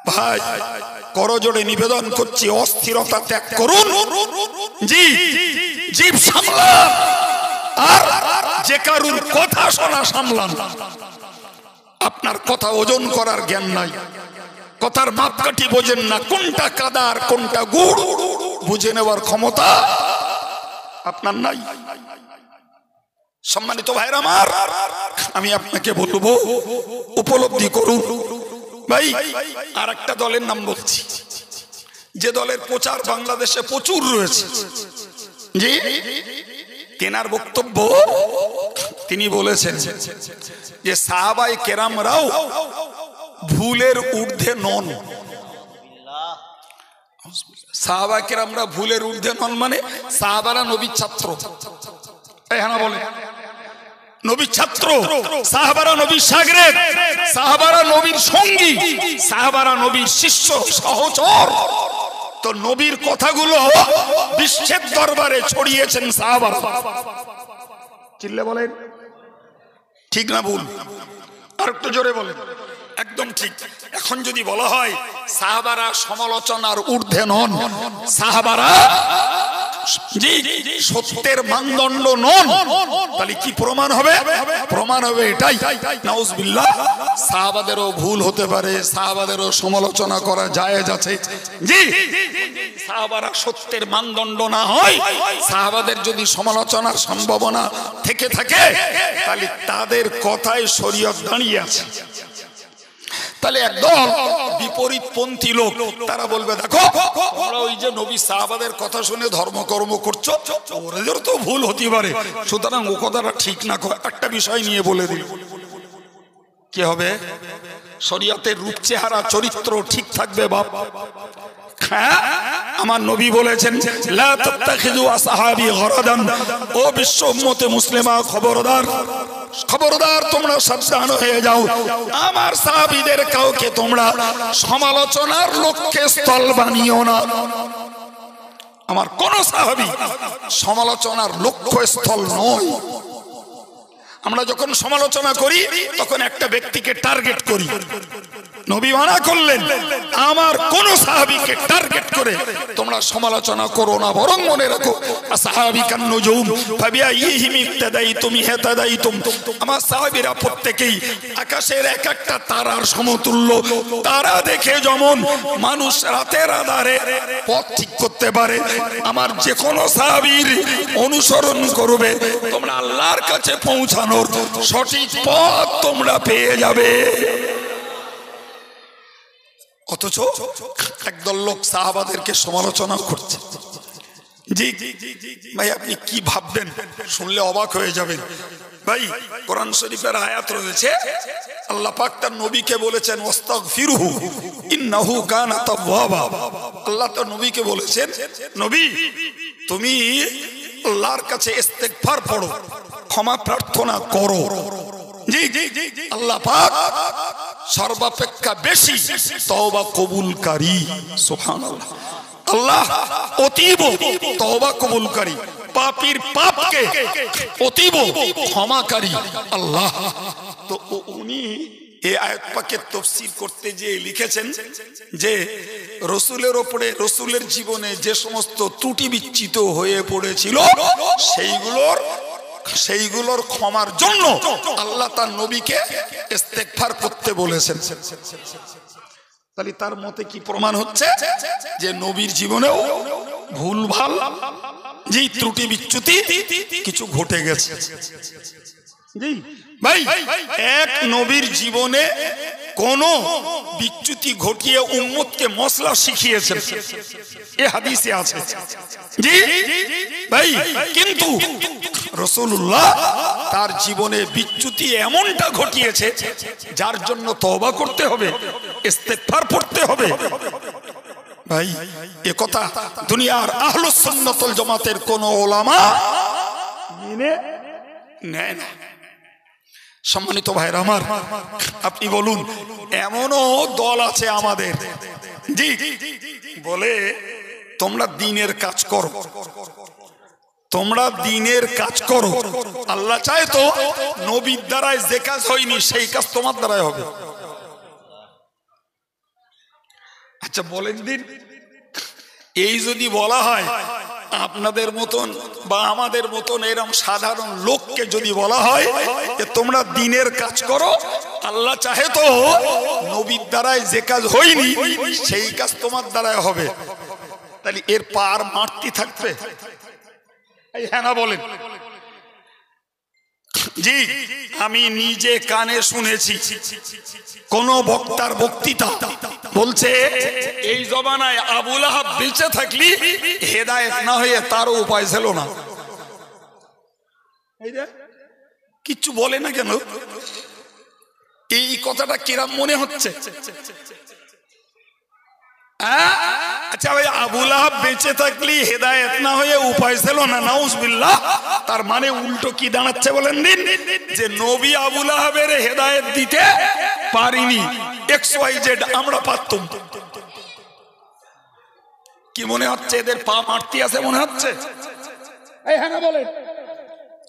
ভাই, করজোড়ে নিবেদন করছি, অস্থিরতা ত্যাগ করুন। জি, জীব সামলান, আর যে কারুর কথা শোনা সামলান। আপনার কথা ওজন করার জ্ঞান নাই, কথার মাপকাঠি বোঝেন না, কোনটা কাদা আর কোনটা গুড় বুঝে নেওয়ার ক্ষমতা আপনার নাই। সম্মানিত ভাইরা আমার, আমি আপনাকে বলবো উপলব্ধি করুন। ভাই আর একটা দলের নাম বলছি, যে দলের প্রচার বাংলাদেশে প্রচুর রয়েছে। জি, তেনার বক্তব্য, তিনি বলেছেন যে সাহাবায়ে কেরামরাও ভুলের ঊর্ধ্বে নন। সাহাবায়ে কেরামরা ভুলের ঊর্ধ্বে নন মানে সাহাবারা নবীর ছাত্র। হ্যাঁ বলে নবীর ছাত্র, সাহাবারা নবীর শাগরেদ, সাহাবারা নবীর সঙ্গী, সাহাবারা নবীর শিষ্য সহচর। তো নবীর কথাগুলো বিশ্বের দরবারে ছড়িয়েছেন সাহাবারা। চিল্লে বলেন ঠিক না ভুল? আর একটু জোরে বলেন। একদম ঠিক। এখন যদি বলা হয় সাহাবারা সমালোচনার ঊর্ধ্বে নন, সাহাবারা জি সত্যের মানদণ্ড নন, তাহলে কি প্রমাণ হবে? প্রমাণ হবে এটাই, নাউজুবিল্লাহ, সাহাবাদেরও ভুল হতে পারে, সাহাবাদেরও সমালোচনা করা জায়েজ আছে। জি সাহাবারা সত্যের মানদণ্ড না হয়, সাহাবাদের যদি সমালোচনার সম্ভাবনা থেকে থাকে, তাহলে তাদের কথায় শরীয়ত দাঁড়িয়ে আছে। তাহলে একদল বিপরীতপন্থী লোক তারা বলবে, দেখো তোমরা ওই যে নবী সাহাবাদের কথা শুনে ধর্মকর্ম করছো, ওদের তো ভুল হতে পারে, সুতরাং ও কথাটা ঠিক না। একটা বিষয় নিয়ে বলে দিল, কি হবে? শরীয়তের রূপ চেহারা চরিত্র ঠিক থাকবে বাপ। হ্যাঁ, আমার নবী বলেছেন, লা তাত্তাখিযু আসহাবি গরাদান, ও বিশ্ব উম্মতে মুসলিমা খবরদার, খবরদার তোমরা সাবধান হয়ে যাও, আমার সাহাবীদের কাউকে তোমরা সমালোচনার লক্ষ্যে স্থল বানিও না। আমার কোন সাহাবী সমালোচনার লক্ষ্য স্থল নয়। আমরা যখন সমালোচনা করি তখন একটা ব্যক্তিকে টার্গেট করি। নবী মানা করলেন, আমার কোন সাহাবীকে টার্গেট করে তোমরা সমালোচনা করো না, বরং মনে রাখো আসহাবিকান নুজুম ফাবিআইহিম ইক্তাদাইতুম ইহতাদাইতুম, আমার সাহাবীরা প্রত্যেকেই আকাশের এক একটা তারার সমতুল্য। তারা দেখে যেমন মানুষ রাতের আঁধারে পথ ঠিক করতে পারে, আমার যে কোনো সাহাবীর অনুসরণ করবে, তোমরা আল্লাহর কাছে পৌঁছানোর সঠিক পথ তোমরা পেয়ে যাবে। অথচ একদল লোক সাহাবাদেরকে সমালোচনা করছে। জি ভাই, আপনি কি ভাববেন শুনলে অবাক হয়ে যাবেন। ভাই, কোরআন শরীফের আয়াত রয়েছে, আল্লাহ পাক তার নবীকে বলেছেন ওয়াস্তাগফিরুহু ইন্নাহু কানা তাওয়াবা। আল্লাহ তার নবীকে বলেছেন, নবী তুমি আল্লাহর কাছে ইস্তেগফার পড়ো, ক্ষমা প্রার্থনা করো। জি আল্লাহ পাক সর্বাপেক্ষা বেশি তওবা কবুলকারী। সুবহানাল্লাহ, আল্লাহ অতীব তওবা কবুলকারী, পাপীর পাপকে অতীব ক্ষমাকারী আল্লাহ। তো উনি এই আয়াত পাকের তাফসীর করতে যে লিখেছেন যে রাসূলের উপরে, রাসূলের জীবনে যে সমস্ত ত্রুটি বিচ্যুত হয়ে পড়েছিল সেইগুলোর ক্ষমার জন্য আল্লাহ তার নবীকে ইস্তেগফার করতে বলেছেন। তাহলে তার মতে কি প্রমাণ হচ্ছে যে নবীর জীবনেও ভুলভাল, যে ত্রুটি বিচ্যুতি কিছু ঘটে গেছে। জি ভাই, এক নবীর জীবনে কোন বিচ্যুতি ঘটিয়ে উম্মতকে মসলা শিখিয়েছেন, এ হাদিসে আছে। জি ভাই, কিন্তু রাসূলুল্লাহ তার জীবনে বিচ্যুতি এমনটা ঘটিয়েছে যার জন্য তওবা করতে হবে, ইস্তেগফার পড়তে হবে। ভাই, এ কথা দুনিয়ার আহলুস সুন্নাত ওয়াল জামাতের কোন উলামা মেনে নেয় না। সম্মানিত ভাইরা আমার, আপনি বলুন, এমনও দল আছে আমাদের, জি বলে তোমরা দ্বীনের কাজ করো, তোমরা দ্বীনের কাজ করো। আল্লাহ চায় তো নবীর দ্বারায় যে কাজ হয়নি সেই কাজ তোমার দ্বারাই হবে। আচ্ছা বলেন দিন, এই যদি বলা হয় আপনাদের মতন বা আমাদের মতন এরকম সাধারণ লোককে যদি বলা হয় যে তোমরা দ্বীনের কাজ করো, আল্লাহ চাহে তো নবীর দ্বারায় যে কাজ হয়নি সেই কাজ তোমার দ্বারাই হবে, তাহলে এর পার মারতে থাকবে? হ্যাঁ না বলেন? জি, আমি নিজে কানে শুনেছি কোন বক্তার বক্তৃতা, বলছে এই জমানায় আবু লাহাব বেঁচে থাকলি হেদায়েত না হয়ে তারও উপায় ছিল না। কিচ্ছু বলে না কেন? এই কথাটা কিরাম মনে হচ্ছে? আচ্ছা ভাই, আবু লাহাব বেঁচে থাকলি হেদায়েত না হয়ে উপায় ছিল না, নাউজুবিল্লাহ, তার মানে উল্টো কি দাঁড়াচ্ছে বলেন দিন? যে নবী আবু লাহাবের হেদায়েত দিতে পারিনি, XYZ আমরা পারতাম। কি মনে হচ্ছে? এদের পা মারতি আছে মনে হচ্ছে? হ্যাঁ না বলেন,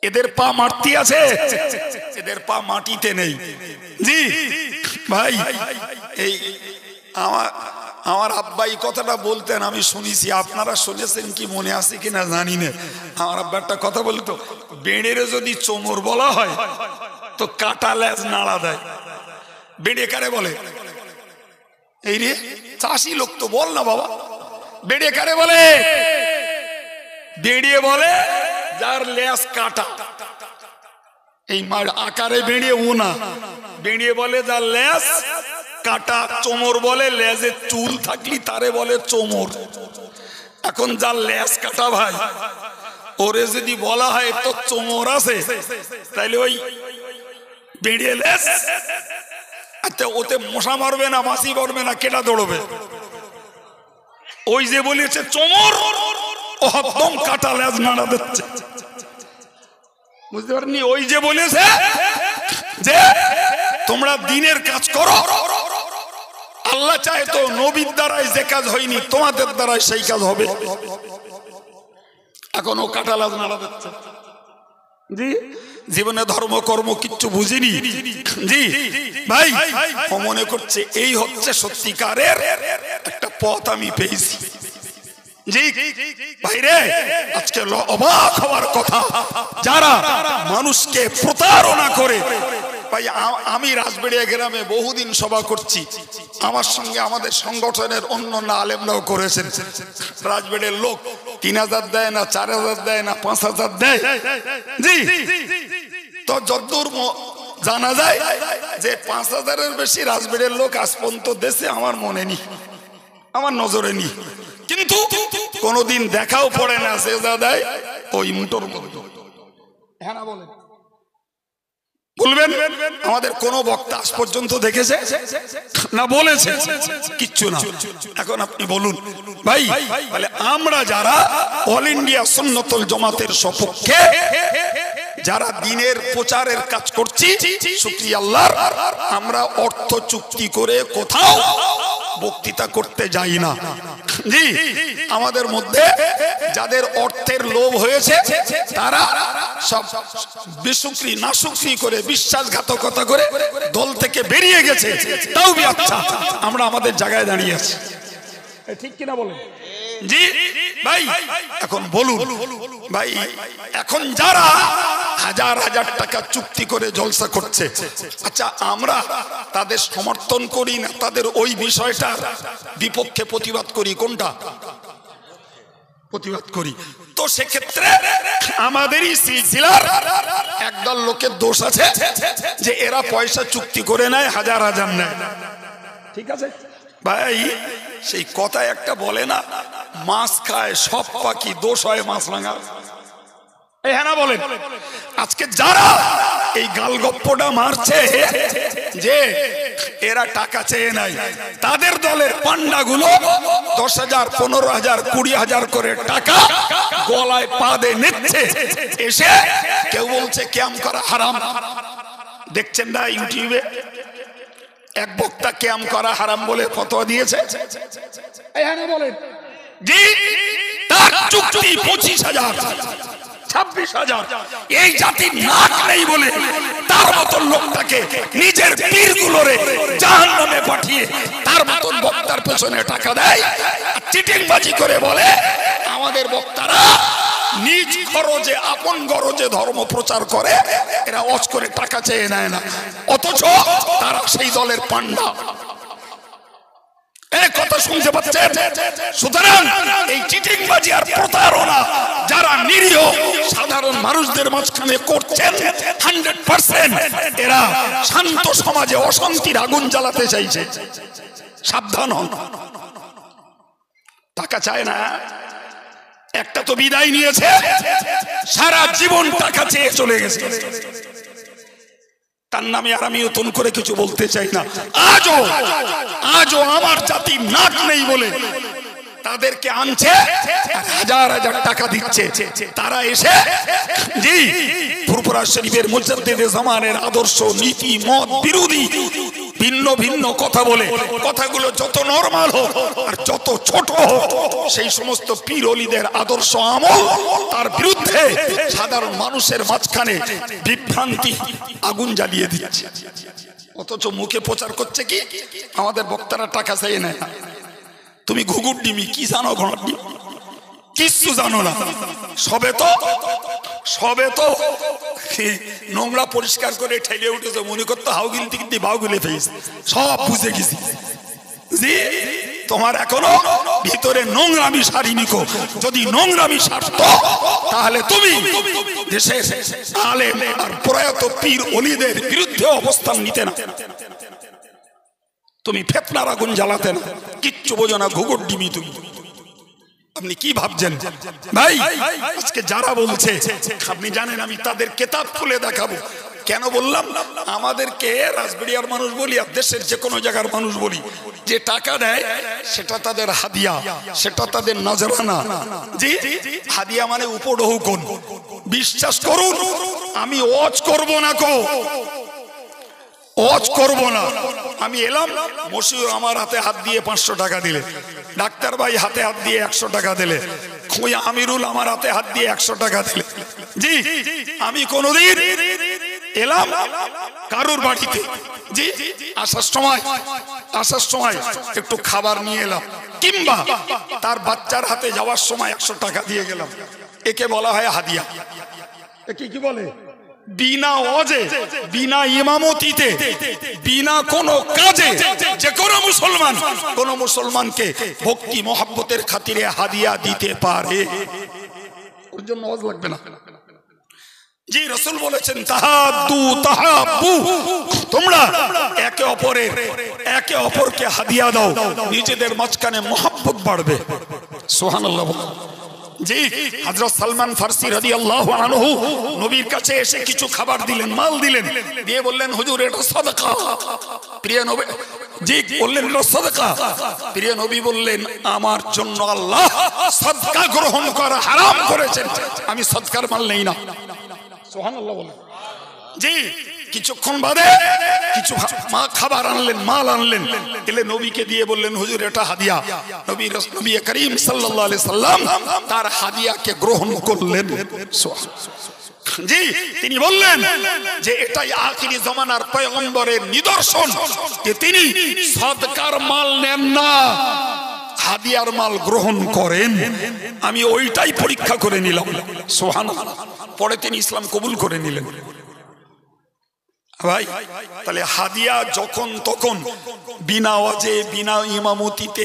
এদের পা মারতি আছে? এদের পা মাটিতে নেই। জি ভাই, এই আমার আব্বা এই কথাটা বলতেন, আমি শুনেছি, আপনারা শুনেছেন কি মনে আছে কিনা জানি না। আমার আব্বা একটা কথা বলতো, বেড়ের যদি চোমর বলা হয় তো কাটা লেজ নাড়া দেয়। বেড়ে কারে বলে? এই রে চাষি লোক তো, বল না বাবা, বেড়ে কারে বলে? বেড়ে বলে যার লেজ কাটা। এই মার আকারে বেড়ে ও না, বেড়ে বলে যার লেজ কাটা। চোমর বলে লেজে চুল থাকলি তারে বলে চোমর। এখন যার লেজ কাটা ভাই, ওরে যদি বলা হয় তো চোমর আছে, তাইলে ওই বেড়ে লেজ, আচ্ছা ওতে মশা মারবে না, মাছি মারবে না, কেটা দৌড়বে? ওই যে বলেছে চোমর, ও একদম কাটা লেজ নাড়া দিচ্ছে। বুঝতে পারেননি? ওই যে বলেছে যে তোমরা দিনের কাজ করো, আল্লাহ চায় তো নবীর দ্বারাই যে কাজ হয়নি তোমাদের দ্বারাই সেই কাজ হবে। এখন ও কাটা লেজ নাড়া দিচ্ছে। জি, জীবনে ধর্ম কর্ম কিচ্ছু বুঝিনি। জি ভাই, ও মনে করছে এই হচ্ছে সত্যিকারের একটা পথ আমি পেয়েছি। জি ভাইরে, আজকে অবাক হওয়ার কথা, যারা মানুষকে প্রতারণা করে। ভাই আমি রাজবাড়িয়া গ্রামে বহুদিন সভা করছি, আমার সঙ্গে আমাদের সংগঠনের অন্য আলেমরাও করেছেন। রাজবাড়ির লোক 3000 দেয় না, 4000 দেয় না, 5000 দেয়। জি, তো যতদূর জানা যায় যে 5000-এর বেশি রাজবাড়ির লোক আজ পর্যন্ত দেশে আমার মনে নেই, আমার নজরে নেই। কিন্তু কোনদিন দেখাও পড়ে না সে যা দেয় ওই মুটোর মধ্যে। হ্যাঁ না বলেন, বলবেন আমাদের কোন বক্তা আজ পর্যন্ত দেখেছে না বলেছে? কিচ্ছু না। এখন আপনি বলুন ভাই, তাহলে আমরা যারা অল ইন্ডিয়া সুন্নতুল জামাতের সপক্ষে, যারা দিনের প্রচারের কাজ করছি, শুকরিয়া আল্লাহর, আমরা অর্থ চুক্তি করে কোথাও বক্তৃতা করতে যাই না। জি, আমাদের মধ্যে যাদের অর্থের লোভ হয়েছে তারা সব বেশুকরি নাশুকরি করে, বিশ্বাসঘাতকতা করে দল থেকে বেরিয়ে গেছে। তাও বি আচ্ছা, আমরা আমাদের জায়গায় দাঁড়িয়ে আছি। ঠিক কিনা বলেন? জি ভাই, এখন বলুন ভাই, এখন যারা হাজার হাজার টাকা চুক্তি করে জলসা করছে, আচ্ছা আমরা তাদের সমর্থন করি না তাদের ওই বিষয়টা বিপক্ষে প্রতিবাদ করি? কোনটা প্রতিবাদ করি? তো সেক্ষেত্রে আমাদেরই সিলসিলার একদল লোকের দোষ আছে যে এরা পয়সা চুক্তি করে নেয়, হাজার হাজার নেয়। ঠিক আছে ভাই, সেই কথা একটা বলে না, মাছ খায় সব পাখি, দোষ হয় মাছ রাঙা। হ্যাঁ না বলেন? আজকে যারা এই গালগপ্পটা মারছে যে এরা টাকা চেয়ে নাই, তাদের দলের পান্ডাগুলো 10,000, 15,000, 20,000 করে টাকা গলায় পা দিয়ে নিচ্ছে। এসে কেউ বলছে ক্যাম্প করা হারাম। দেখছেন না ইউটিউবে এক বক্তা ক্যাম্প করা হারাম বলে ফতোয়া দিয়েছে। হ্যাঁ না বলেন? জি, তার চুক্তি 25,000, 26,000। এই জাতির নাক নেই বলে তার মতন লোকটাকে নিজের পীরগুলোরে জাহান্নামে পাঠিয়ে তার মতন বক্তার পেছনে টাকা দেয়, চিটিংবাজি করে বলে আমাদের বক্তারা নিজ খরচে আপন গরজে ধর্ম প্রচার করে, এরা অজ করে টাকা চেয়ে নেয় না, অথচ তারা সেই দলের পান্ডা। কথা শুনতে পাচ্ছেন? সুতরাং এই চিটিংবাজি আর প্রতারণা যারা নিরীহ সাধারণ মানুষদের মাঝখানে করছেন, 100% এরা শান্ত সমাজে অশান্তির আগুন জ্বালাতে চাইছে। সাবধান হন। টাকা চায় না, একটা তো বিদায় নিয়েছে, সারা জীবন টাকা চেয়ে চলে গেছে। তার নামে আর আমি নতুন করে কিছু বলতে চাই না। আজও আমার জাতির নাক নেই বলে তাদেরকে আনছে, হাজার হাজার টাকা দিচ্ছে। তারা এসে জি ফুরফুরা শরীফের মুজাদ্দিদে জামানের আদর্শ, নীতি, মত বিরোধী ভিন্ন ভিন্ন কথা বলে, কথাগুলো যত নরমাল হোক আর যত ছোট হোক, সেই সমস্ত পীর ওলিদের আদর্শ আমল তার বিরুদ্ধে সাধারণ মানুষের মাঝখানে বিভ্রান্তি আগুন জ্বালিয়ে দিচ্ছে। অথচ মুখে প্রচার করছে কি আমাদের বক্তারা টাকা চাই না। তুমি ঘুঘুর ডিমি কি জানো, ঘোড়ার ডিম কিচ্ছু জানো না। সবে তো নোংরা পরিষ্কার করে ঠেলে উঠেছে, মনে করতো হাউগিল থেকে বাউগুলে ফেস সব বুঝে গেছি। জি, তোমার এখনো ভিতরে নোংরামি সারিনি। যদি নোংরামি সারতো তাহলে তুমি দেশের আলেম আর প্রয়াত পীর ওলিদের বিরুদ্ধে অবস্থান নিতে না, তুমি ফেতনার আগুন জ্বালাতে না, কিচ্ছু বোঝো না, ঘুঘুর ডিমি তুমি। আপনি কি ভাবছেন ভাই? আজকে যারা বলছে, আপনি জানেন আমি তাদের কিতাব খুলে দেখাবো। কেন বললাম? আমাদেরকে রাজবাড়িয়ার মানুষ বলি আর দেশের যে কোনো জায়গার মানুষ বলি, যে টাকা দেয় সেটা তাদের হাদিয়া, সেটা তাদের নজরানা। জি, হাদিয়া মানে উপঢৌকন। বিশ্বাস করুন, আমি ওয়াজ করব না, ওয়াজ করব না। আমি এলাম, মশিউর আমার হাতে হাত দিয়ে 500 টাকা দিলে, ডাক্তার ভাই হাতে হাত দিয়ে 100 টাকা দিলে, খুঁয়া আমিরুল আমার হাতে হাত দিয়ে 100 টাকা দিলে। জি, আমি কোনদিন এলাম কারুর বাড়িতে, জি, আসার সময় একটু খাবার নিয়ে এলাম, কিংবা তার বাচ্চার হাতে যাওয়ার সময় 100 টাকা দিয়ে গেলাম, একে বলা হয় হাদিয়া। একে কি বলে? বিনা ওয়াজে, বিনা ইমামতিতে, বিনা কোনো কাজে যে কোনো মুসলমানকে ভক্তি মহব্বতের খাতিরে হাদিয়া দিতে পারে, ওর জন্য ওয়াজ লাগবে না। জি, রাসূল বলেছেন তাহাব্বু, তোমরা একে অপরকে হাদিয়া দাও, নিজেদের মাঝখানে মহব্বত বাড়বে। সুবহানাল্লাহ। জি, হযরত সালমান ফারসি রাদিয়াল্লাহু আনহু নবীর কাছে এসে কিছু খাবার দিলেন, মাল দিলেন, দিয়ে বললেন হুজুর এটা সাদাকা। প্রিয় নবী জি বললেন এটা সাদাকা। প্রিয় নবী বললেন আমার জন্য আল্লাহ সাদকা গ্রহণ করা হারাম করেছেন, আমি সাদকার মাল নেই না। সুবহানাল্লাহ বলেন। জি, কিছুক্ষণ বাদে কিছু খাবার আনলেন, মাল আনলেন, এলে নবীকে দিয়ে বললেন হুজুর এটা হাদিয়া। নবী করিম সাল্লাল্লাহু আলাইহি সাল্লাম তার হাদিয়াকে গ্রহণ করলেন। জি, তিনি বললেন যে এটাই আখিরি জামানার পয়গম্বরের নিদর্শন যে তিনি সাদকার মাল নেন না, হাদিয়ার মাল গ্রহণ করেন। আমি ওইটাই পরীক্ষা করে নিলাম। সুবহানাল্লাহ। পরে তিনি ইসলাম কবুল করে নিলেন। ভাই, তাহলে হাদিয়া যখন তখন বিনা ওয়াজে, বিনা ইমামতিতে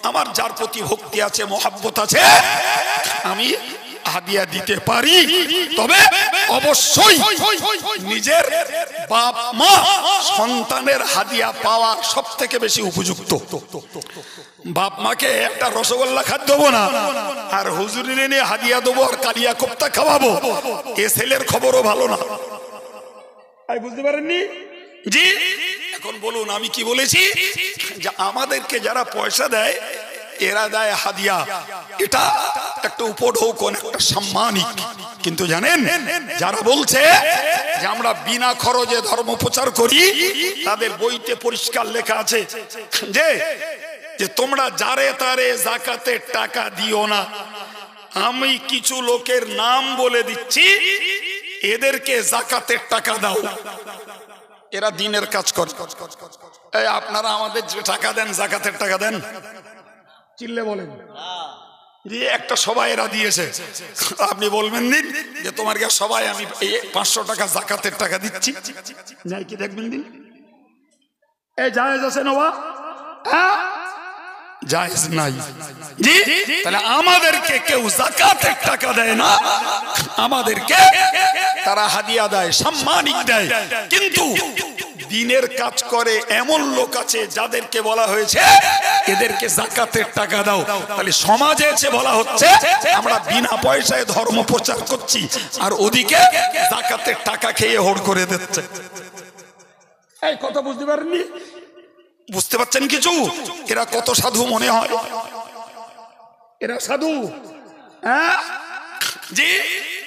আমার যার প্রতি ভক্তি আছে, মহব্বত আছে, আমি হাদিয়া দিতে পারি। তবে অবশ্যই নিজের বাপ মা সন্তানের হাদিয়া পাওয়া সব থেকে বেশি উপযুক্ত। বাপ মাকে একটা রসগোল্লা খাদ্য দেবো না আর হুজুরের এনে হাদিয়া দেবো আর কালিয়া কোপ্তা খাওয়াবো, এ ছেলের খবরও ভালো না। বুঝতে পারেননি? জি, এখন বলুন আমি কি বলেছি? যে আমাদেরকে যারা পয়সা দেয় এরা দেয় হাদিয়া, এটা একটা উপঢৌকন, একটা সম্মানিক। কিন্তু জানেন যারা বলছে যে আমরা বিনা খরচে ধর্ম প্রচার করি, তাদের বইতে পরিষ্কার লেখা আছে যে তোমরা যারে তারে যাকাতের টাকা দিও না। আমি কিছু লোকের নাম বলে দিচ্ছি, এদেরকে যাকাতের টাকা দাও, এরা দিনের কাজ করে। এই আপনারা আমাদের যে টাকা দেন, যাকাতের টাকা দেন? চিল্লে বলেন। একটা সবাই এরা দিয়েছে, আপনি বলবেন দিন যে তোমার কাছে সবাই আমি 500 টাকা যাকাতের টাকা দিচ্ছি, যাই কি দেখবেন দিন। এই জায়েজ আছে না? জায়েজ নাই। জি, তাহলে আমাদেরকে কেউ যাকাতের টাকা দেয় না, আমাদেরকে তারা হাদিয়া দেয়, সম্মানিক দেয়। কিন্তু দিনের কাজ করে এমন লোক আছে যাদেরকে বলা হয়েছে এদেরকে যাকাতের টাকা দাও। তাহলে সমাজে এসে বলা হচ্ছে আমরা বিনা পয়সায় ধর্ম প্রচার করছি, আর ওদিকে যাকাতের টাকা খেয়ে হোড় করে দিচ্ছে। এই কথা বুঝতে পারেননি? বুঝতে পারছেন কিছু? এরা কত সাধু মনে হয়? এরা সাধু? হ্যাঁ জি।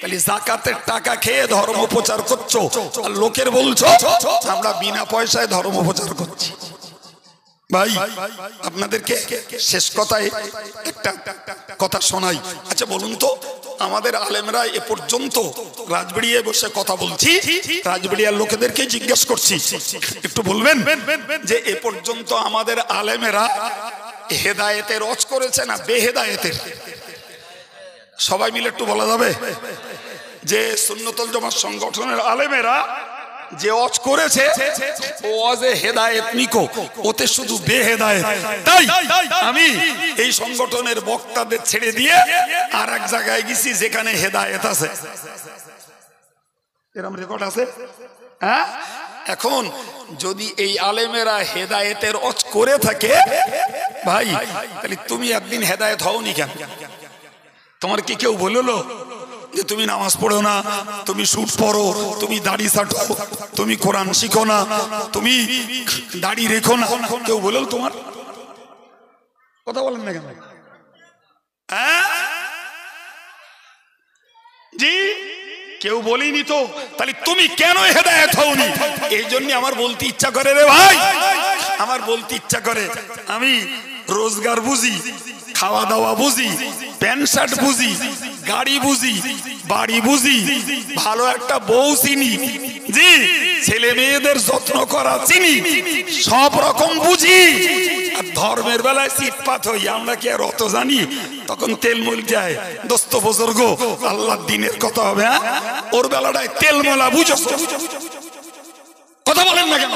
তাহলে যাকাতের টাকা খেয়ে ধর্ম প্রচার করছো আর লোকের বলছো আমরা বিনা পয়সায় ধর্ম প্রচার করছি। ভাই আপনাদেরকে শেষ কথায় একটা কথা শোনাই। আচ্ছা বলুন তো, আমাদের আলেমরা এ পর্যন্ত রাজবাড়িয়ায় বসে কথা বলছি, রাজবাড়িয়ার লোকেদেরকে জিজ্ঞেস করছি একটু বলবেন যে এ পর্যন্ত আমাদের আলেমেরা হেদায়েতের ওয়াজ করেছে না বেহেদায়েতের? সবাই মিলে একটু বলা যাবে যে সুন্নতুল জামাত সংগঠনের আলেমেরা যে ওয়াজ করেছে ও ওয়াজে হেদায়েত নিকো, ওতে শুধু বেহেদায়েত। তাই আমি এই সংগঠনের বক্তাদের ছেড়ে দিয়ে আর এক জায়গায় গেছি যেখানে হেদায়েত আছে। এরকম রেকর্ড আছে। হ্যাঁ, এখন যদি এই আলেমেরা হেদায়েতের ওয়াজ করে থাকে ভাই, তাহলে তুমি একদিন হেদায়েত হওনি কেন? তোমার কি কেউ বললো যে তুমি নামাজ পড়ো না, তুমি সুট পড়ো, তুমি দাড়ি ছাটো, তুমি কোরআন শিখো না, তুমি দাড়ি রেখো না? কেউ বলল তোমার? কথা বলেন না কেন? জি, কেউ বলিনি তো। তাহলে তুমি কেন হেদায়েত হওনি? এই জন্য আমার বলতে ইচ্ছা করে রে ভাই, আমার বলতে ইচ্ছা করে। আমি রোজগার বুঝি, খাওয়া দাওয়া বুঝি, প্যান্ট শার্ট বুঝি, গাড়ি বুঝি, বাড়ি বুঝি, ভালো একটা বউ চিনি, জি, ছেলে মেয়েদের যত্ন করা চিনি, সব রকম বুঝি। আর ধর্মের বেলায় চিটপাত হই আমরা, কি আর অত জানি? তখন তেল মল যায়, দোস্ত বুজুর্গ আল্লাহর দিনের কথা হবে। হ্যাঁ, ওর বেলাটায় তেল মলা বুঝো। কথা বলেন না কেন?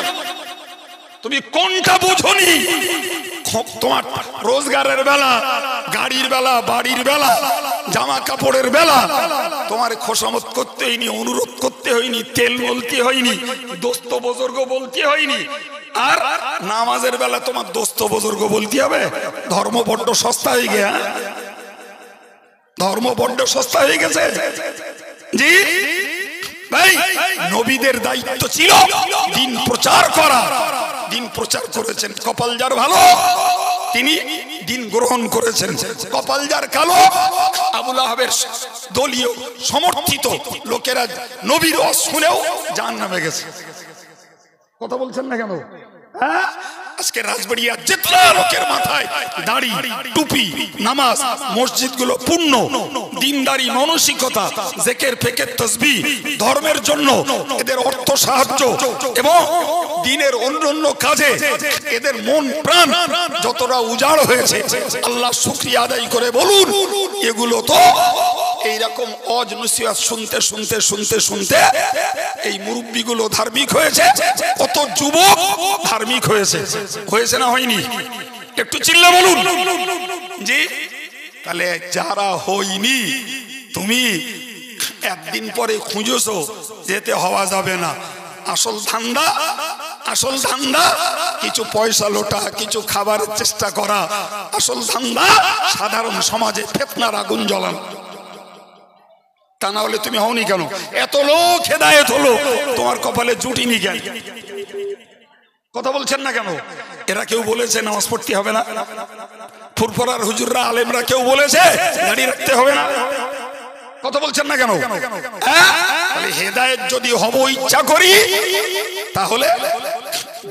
তুমি কোনটা বুঝোনি? তোমার রোজগারের বেলা, গাড়ির বেলা, বাড়ির বেলা, জামা কাপড়ের বেলা তোমার খোসামত করতে হয়নি, অনুরোধ করতে হয়নি, তেল বলতে হয়নি, দোস্ত বুজুর্গ বলতে হয়নি। আর নামাজের বেলা তোমার দোস্ত বুজুর্গ বলতে হবে? ধর্ম বড্ড সস্তা হয়ে গিয়া, ধর্ম বড্ড সস্তা হয়ে গেছে। জি ভাই, নবীদের দায়িত্ব ছিল দিন প্রচার করা, দিন প্রচার করেছেন। কপাল যার ভালো তিনি দিন গ্রহণ করেছেন, কপাল যার কালো আবুল আহাবের দলীয় সমর্থিত লোকেরা নবীর ওয়াজ শুনেও জাহান্নামে গেছে। কথা বলছেন না কেন? আজকে রাজবাড়িয়া যেতলা লোকের মাথায় দাড়ি, টুপি, নামাজ, মসজিদগুলো পূর্ণ দিনদারি মানসিকতা, জিকির, ফিকির, তাসবিহ, ধর্মের জন্য এদের অর্থ সাহায্য এবং দিনের অন্যান্য কাজে এদের মন প্রাণ যতটা উজাড় হয়েছে, আল্লাহ শুকরিয়া আদায় করে বলুন। এগুলো তো এইরকম ওয়াজ নসিহত শুনতে শুনতে শুনতে শুনতে এই মুরব্বিগুলো ধার্মিক হয়েছে, কত যুবক ধার্মিক হয়েছে। হয়েছে না হয়নি? একটু চিল্লা বলুন। জি, তাহলে যারা হয়নি তুমি একদিন পরে খুঁজেছো, যেতে হওয়া যাবে না। আসল ধান্দা, আসল ধান্দা কিছু পয়সা লোটা, কিছু খাবারের চেষ্টা করা। আসল ধান্দা সাধারণ সমাজে ফিতনার আগুন জ্বালানো। তা না হলে তুমি হওনি কেন? এত লোক হেদায়েত হলো, তোমার কপালে জুটিনি কেন? কথা বলছেন না কেন? এরা কেউ বলেছে নামাজ পড়তে হবে না? ফুরফুরার হুজুররা, আলেমরা কেউ বলেছে দাড়ি রাখতে হবে না? কথা বলছেন না কেন? তাহলে হেদায়েত যদি হব ইচ্ছা করি, তাহলে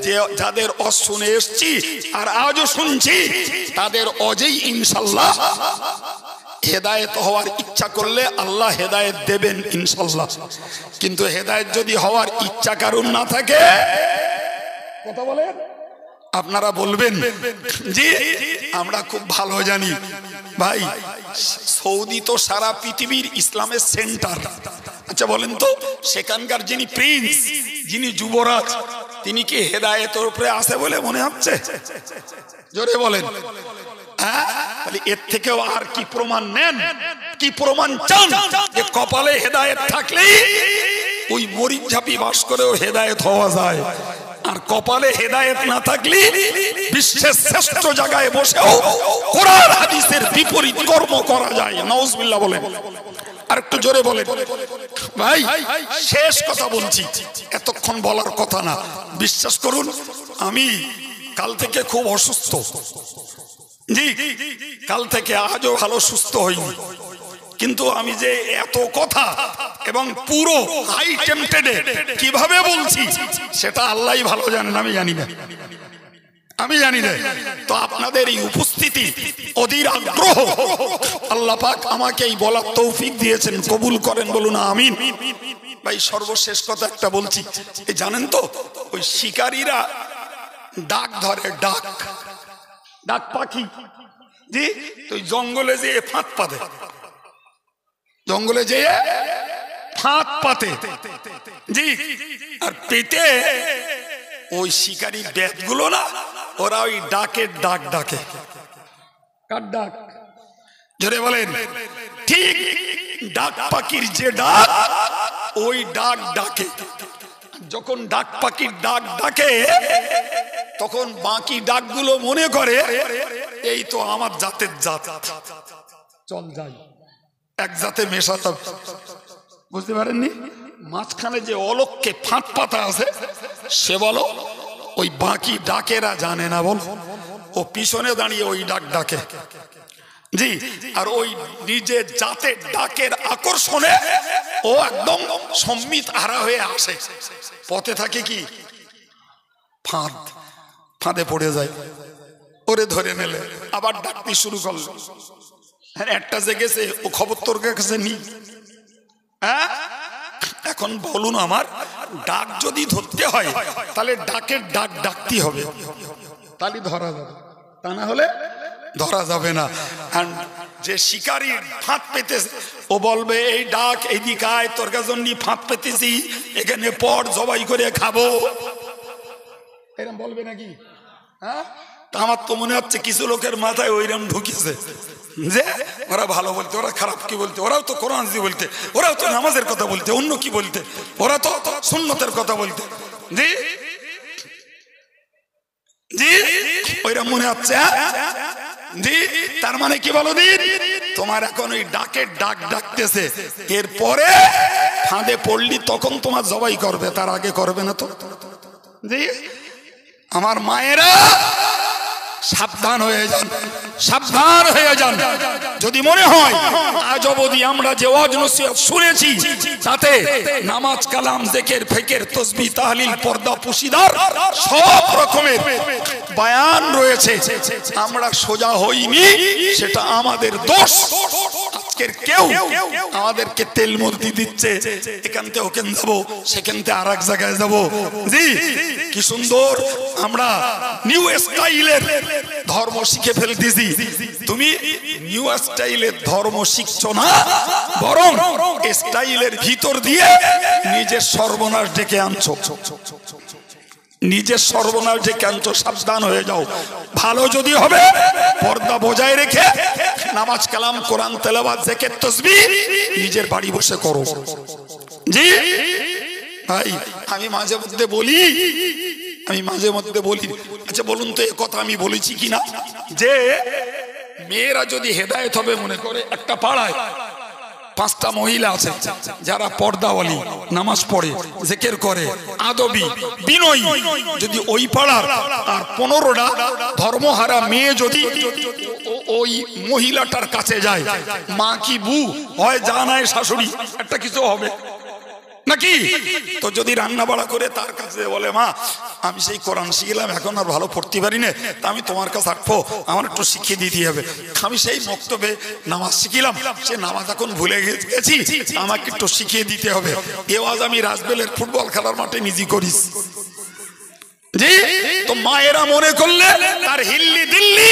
যে যাদের ওয়াজ শুনে এসছি আর আজও শুনছি, তাদের ওয়াজেই ইনশাআল্লাহ হেদায়েত হওয়ার ইচ্ছা করলে আল্লাহ হেদায়েত দেবেন ইনশাআল্লাহ। কিন্তু হেদায়েত যদি হওয়ার ইচ্ছা কারণ না থাকে, কথা বলেন, আপনারা বলবেন জি আমরা খুব ভালো জানি। ভাই, সৌদি তো সারা পৃথিবীর ইসলামের সেন্টার। আচ্ছা বলেন তো, সেখানকার যিনি প্রিন্স, যিনি যুবরাজ, তিনি কি হেদায়েতের উপরে আছে বলে মনে হচ্ছে? জোরে বলেন। তাহলে এর থেকেও আর কি প্রমাণ নেন, কি প্রমাণ চান যে কপালে হেদায়েত থাকলেই ওই মরিচ ঝাপি বাস করেও হেদায়েত হওয়া যায়, আর কপালে হেদায়েত না থাকলে বিশ্বের শ্রেষ্ঠ জায়গায় বসেও কোরআন হাদিসের বিপরীত কর্ম করা যায়। নাউজুবিল্লাহ বলেন। আর একটু জোরে বলেন। ভাই, শেষ কথা বলছি, এতক্ষণ বলার কথা না। বিশ্বাস করুন, আমি কাল থেকে খুব অসুস্থ। জি, কাল থেকে আজও ভালো সুস্থ হইনি। কিন্তু আমি যে এত কথা এবং পুরো হাই টেম্পটেডে কিভাবে বলছি সেটা আল্লাহই ভালো জানেন, আমি জানি না, আমি জানি না। তো আপনাদের এই উপস্থিতি, অধীর আগ্রহ, আল্লাহ পাক আমাকে এই বলার তৌফিক দিয়েছেন, কবুল করেন, বলুন আমিন। ভাই, সর্বশেষ কথা একটা বলছি, জানেন তো ওই শিকারীরা ডাক ধরে, ডাক ডাক পাখি জি, তো জঙ্গলে যে ফাঁদ পাতে, জঙ্গলে যে ফাঁদ পাতে জি, আর পেতে ওই শিকারী ব্যাতগুলো না, ওরা ওই ডাকের ডাক ডাকে। কার ডাক? জোরে বলেন। ঠিক ডাক পাখির যে ডাক, ওই ডাক ডাকে। যখন ডাক পাখির ডাক ডাকে, তখন বাকি ডাকগুলো মনে করে এই তো আমার জাতের জাত, চল যাই, এক জাতে মেশা যাবে। বুঝতে পারেননি? মাঝখানে যে অলক্ষ্যে ফাঁদ পাতা আছে, সে বলো ওই বাকি ডাকেরা জানে না, বল ও পিছনে দাঁড়িয়ে ওই ডাক ডাকে জি। আর ওই নিজের জাতের ডাকের আকর্ষণে ও একদম সম্মিত হারা হয়ে আসে। পথে থাকে কি ফাঁদ, ফাঁদে পড়ে যায়, ওরে ধরে নেলে আবার ডাকতে শুরু করলো। হ্যাঁ, একটা জেগেছে, ও খবর তোর কাছে নি। হ্যাঁ, এখন বলুন, আমার ডাক যদি ধরতে হয় তাহলে ডাকের ডাক ডাকতে হবে, তাহলে ধরা যাবে, তা না হলে ধরা যাবে না। যে শিকারী ফাঁদ পেতেছে, ও বলবে এই ডাক এইদিকে আয়, তোর কাছে ফাঁদ পেতেছি, এখানে পর জবাই করে খাবো, এরকম বলবে নাকি? হ্যাঁ, আমার তো মনে হচ্ছে কিছু লোকের মাথায় ওইরকম ঢুকেছে যে ওরা ভালো বলতে, ওরা খারাপ কি বলতে, ওরাও তো কোরআন বলতে, ওরাও তো নামাজের কথা বলতে, অন্য কি বলতে, ওরা তো সুন্নতের কথা বলতে জি জি, ওইরকম মনে হচ্ছে জি। তার মানে কি বলো দিন, তোমার এখন ওই ডাকের ডাক ডাকতেছে, এরপরে ফাঁদে পড়লি তখন তোমার জবাই করবে, তার আগে করবে না তো জি। আমার মায়েরা সাবধান হয়ে যান, সাবধান হয়ে যান। যদি মনে হয় আজ অবধি আমরা যে ওয়াজ নসিহত শুনেছি তাতে নামাজ, কালাম, জিকির, ফিকির, তাসবিহ, তাহলিল, পর্দা, পুশিদার সব রকমের বয়ান রয়েছে, আমরা সোজা হইনি, সেটা আমাদের দোষ। আজকের কেউ আমাদেরকে তেল মর্দি দিচ্ছে, এখান থেকে ওখান যাবো, সেখান থেকে আর এক জায়গায় যাবো জি। কি সুন্দর আমরা নিউ স্টাইলের ধর্ম শিখে ফেলতেছি। তুমি নিউ স্টাইলের ধর্ম শিখছো না, বরং স্টাইলের ভিতর দিয়ে নিজের সর্বনাশ ডেকে আনছো, নিজের সর্বনাশ ডেকে আনছো। সাবধান হয়ে যাও। ভালো যদি হবে পর্দা বজায় রেখে নামাজ, কালাম, কোরআন তেলাওয়াত, জিকির, তাসবিহ নিজের বাড়ি বসে করো জি ভাই। আমি মাঝে মধ্যে বলি, আচ্ছা বলুন তো, এ কথা আমি বলেছি কিনা, যে মেয়েরা যদি হেদায়েত হবে, মনে করে একটা পাড়ায় 5টা মহিলা আছে যারা পর্দাওয়ালি, নামাজ পড়ে, জিকির করে, আদবী, বিনয়ী, যদি ওই পাড়ার আর 15টা ধর্মহারা মেয়ে যদি ওই মহিলাটার কাছে যায়, মা কি বউ হয়, জানায় শাশুড়ি, একটা কিছু হবে নাকি? তো যদি রান্না বাড়া করে তার কাছে বলে, মা আমি সেই কোরআন শিখলাম, এখন আর ভালো পড়তে পারি না, তা আমি তোমার কাছে আসবো, আমার একটু শিখিয়ে দিতে হবে। আমি সেই মক্তবে নামাজ শিখিলাম, সে নামাজ এখন ভুলে গেছি, আমাকে একটু শিখিয়ে দিতে হবে। এ আজ আমি রাজবেলের ফুটবল খেলার মাঠে নিজে করিস জি। তো মায়েরা মনে করলে তার হিল্লি দিল্লি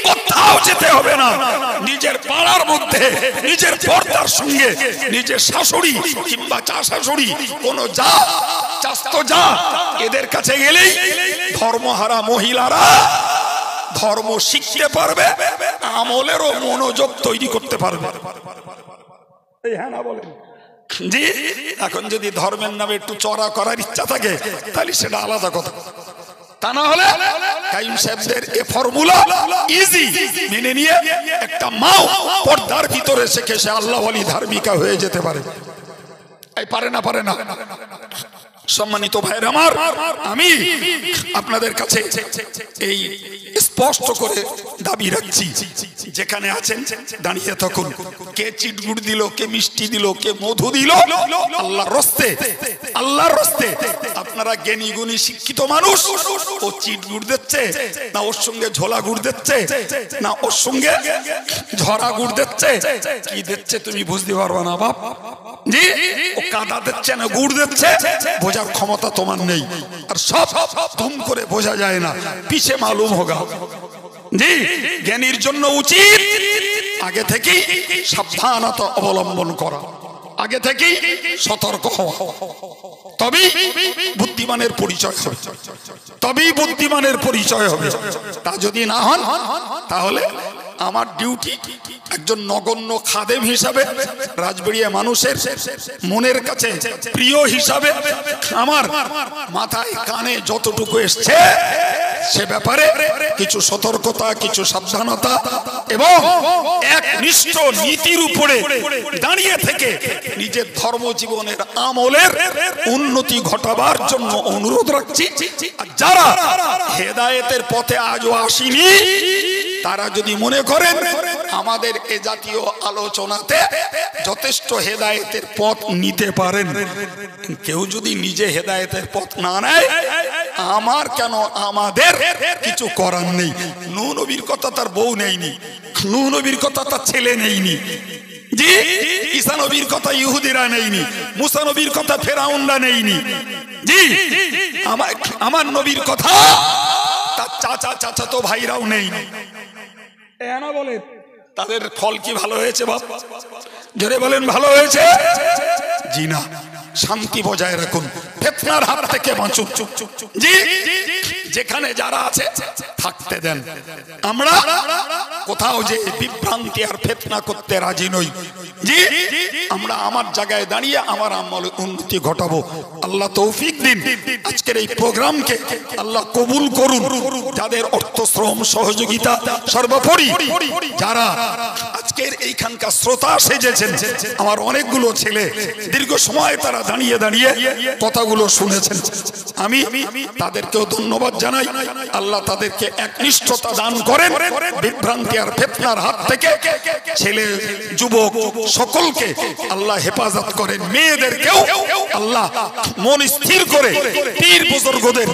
কোথাও যেতে হবে না, নিজের পাড়ার মধ্যে নিজের পর্দার সঙ্গে নিজের শাশুড়ি কিংবা চা শাশুড়ি, কোন যা চাস্ত যা, এদের কাছে গেলেই ধর্মহারা মহিলারা ধর্ম শিখতে পারবে, আমলেরও মনোযোগ তৈরি করতে পারবে। হ্যাঁ না বলেন জি। এখন যদি ধর্মের নামে একটু চড়া করার ইচ্ছা থাকে তাহলে সেটা আলাদা কথা, তা না হলে কাইম সাহেবদের এই ফর্মুলা ইজি মেনে নিয়ে একটা মাও পর্দার ভিতরে শিখে সে আল্লাহ ওয়ালি ধার্মিকা হয়ে যেতে পারে। এই পারে না সম্মানিত ভাইরা আমার, আমি আপনাদের কাছে এই স্পষ্ট করে দাবি রাখছি, যেখানে আছেন দাঁড়িয়ে থাকুন। কে চিটগুড় দিল, কে মিষ্টি দিল, কে মধু দিল, আল্লাহর রস্তে আপনারা জ্ঞানী গুণী শিক্ষিত মানুষ, ও চিটগুড় দিচ্ছে না ওর সঙ্গে ঝোলা গুড় দিচ্ছে, না ওর সঙ্গে ঝরা গুড় দিচ্ছে, কি দিচ্ছে তুমি বুঝতে পারবে না বাপ জি। ও কাদা দিচ্ছে না গুড় দিচ্ছে, বোঝার ক্ষমতা তোমার নেই। আর সব ধুম করে বোঝা যায় না, পিছে মালুম হোগা জি, জ্ঞানীর জন্য উচিত আগে থেকেই সাবধানতা অবলম্বন করা, আগে থেকেই সতর্ক হওয়া, তবেই বুদ্ধিমানের পরিচয় হবে, তবেই বুদ্ধিমানের পরিচয় হবে। তা যদি না হন তাহলে আমার ডিউটি একজন নগণ্য খাদেম হিসাবে, রাজবাড়িয়া মানুষের মনের কাছে প্রিয় হিসাবে আমার মাথায় কানে যতটুকু এসছে সে ব্যাপারে কিছু সতর্কতা, কিছু সাবধানতা এবং একনিষ্ঠ নীতির উপরে দাঁড়িয়ে থেকে নিজের ধর্মজীবনের আমলের উন্নতি ঘটাবার জন্য অনুরোধ রাখছি। যারা হেদায়েতের পথে আজও আসেনি তারা যদি মনে করেন আমাদের এ জাতীয় আলোচনাতে যথেষ্ট হেদায়েতের পথ নিতে পারেন, কেউ যদি নিজে হেদায়েতের পথ না নেয় আমার কেন আমাদের কিছু করার নেই। নূহ নবীর কথা তার বউ নেয়নি, নূহ নবীর কথা তার ছেলে নেয়নি, জি, ঈসা নবীর কথা ইহুদিরা নেয়নি, মুসা নবীর কথা ফেরাউনরা নেয়নি, জি, আমার নবীর কথা তার চাচাতো ভাইরাও নেয়নি। বলে তাদের ফল কি ভালো হয়েছে বাপ? জোরে বলেন ভালো হয়েছে? জি না। শান্তি বজায় রাখুন, ফিতনার হাত থেকে বাঁচুন। জি, যেখানে যারা আছে থাকতে দেন। আমরা কোথাও যে বিভ্রান্তি আর ফিতনা করতে রাজি নই। জি, আমরা আমার জায়গায় দাঁড়িয়ে আমার আমলে উন্নতি ঘটাবো। আল্লাহ তৌফিক দিন। আজকের এই প্রোগ্রামকে আল্লাহ কবুল করুন। যাদের অর্থ শ্রম সহযোগিতা, সর্বোপরি যারা আজকের এইখানকার শ্রোতা সেজেছেন, আমার অনেকগুলো ছেলে দীর্ঘ সময় তারা দাঁড়িয়ে দাঁড়িয়ে কথাগুলো শুনেছেন, আমি তাদেরকেও ধন্যবাদ জানাই। আল্লাহ তাদেরকে একনিষ্ঠতা দান করেন, বিভ্রান্তি আর ফিতনার হাত থেকে ছেলে যুবক সকলকে আল্লাহ হেফাজত করেন। মেয়েদেরকেও আল্লাহ মন স্থির করে পীর বুজুর্গদের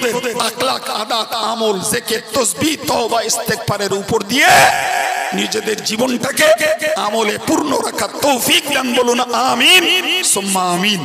আখলাক, আদাত, আমল, জিকির, তাসবিহ, তওবা, ইস্তেগফারের উপর দিয়ে নিজেদের জীবনটাকে আমলে পূর্ণ রাখার তৌফিক দান। বলুন আমিন সুম্মা আমিন।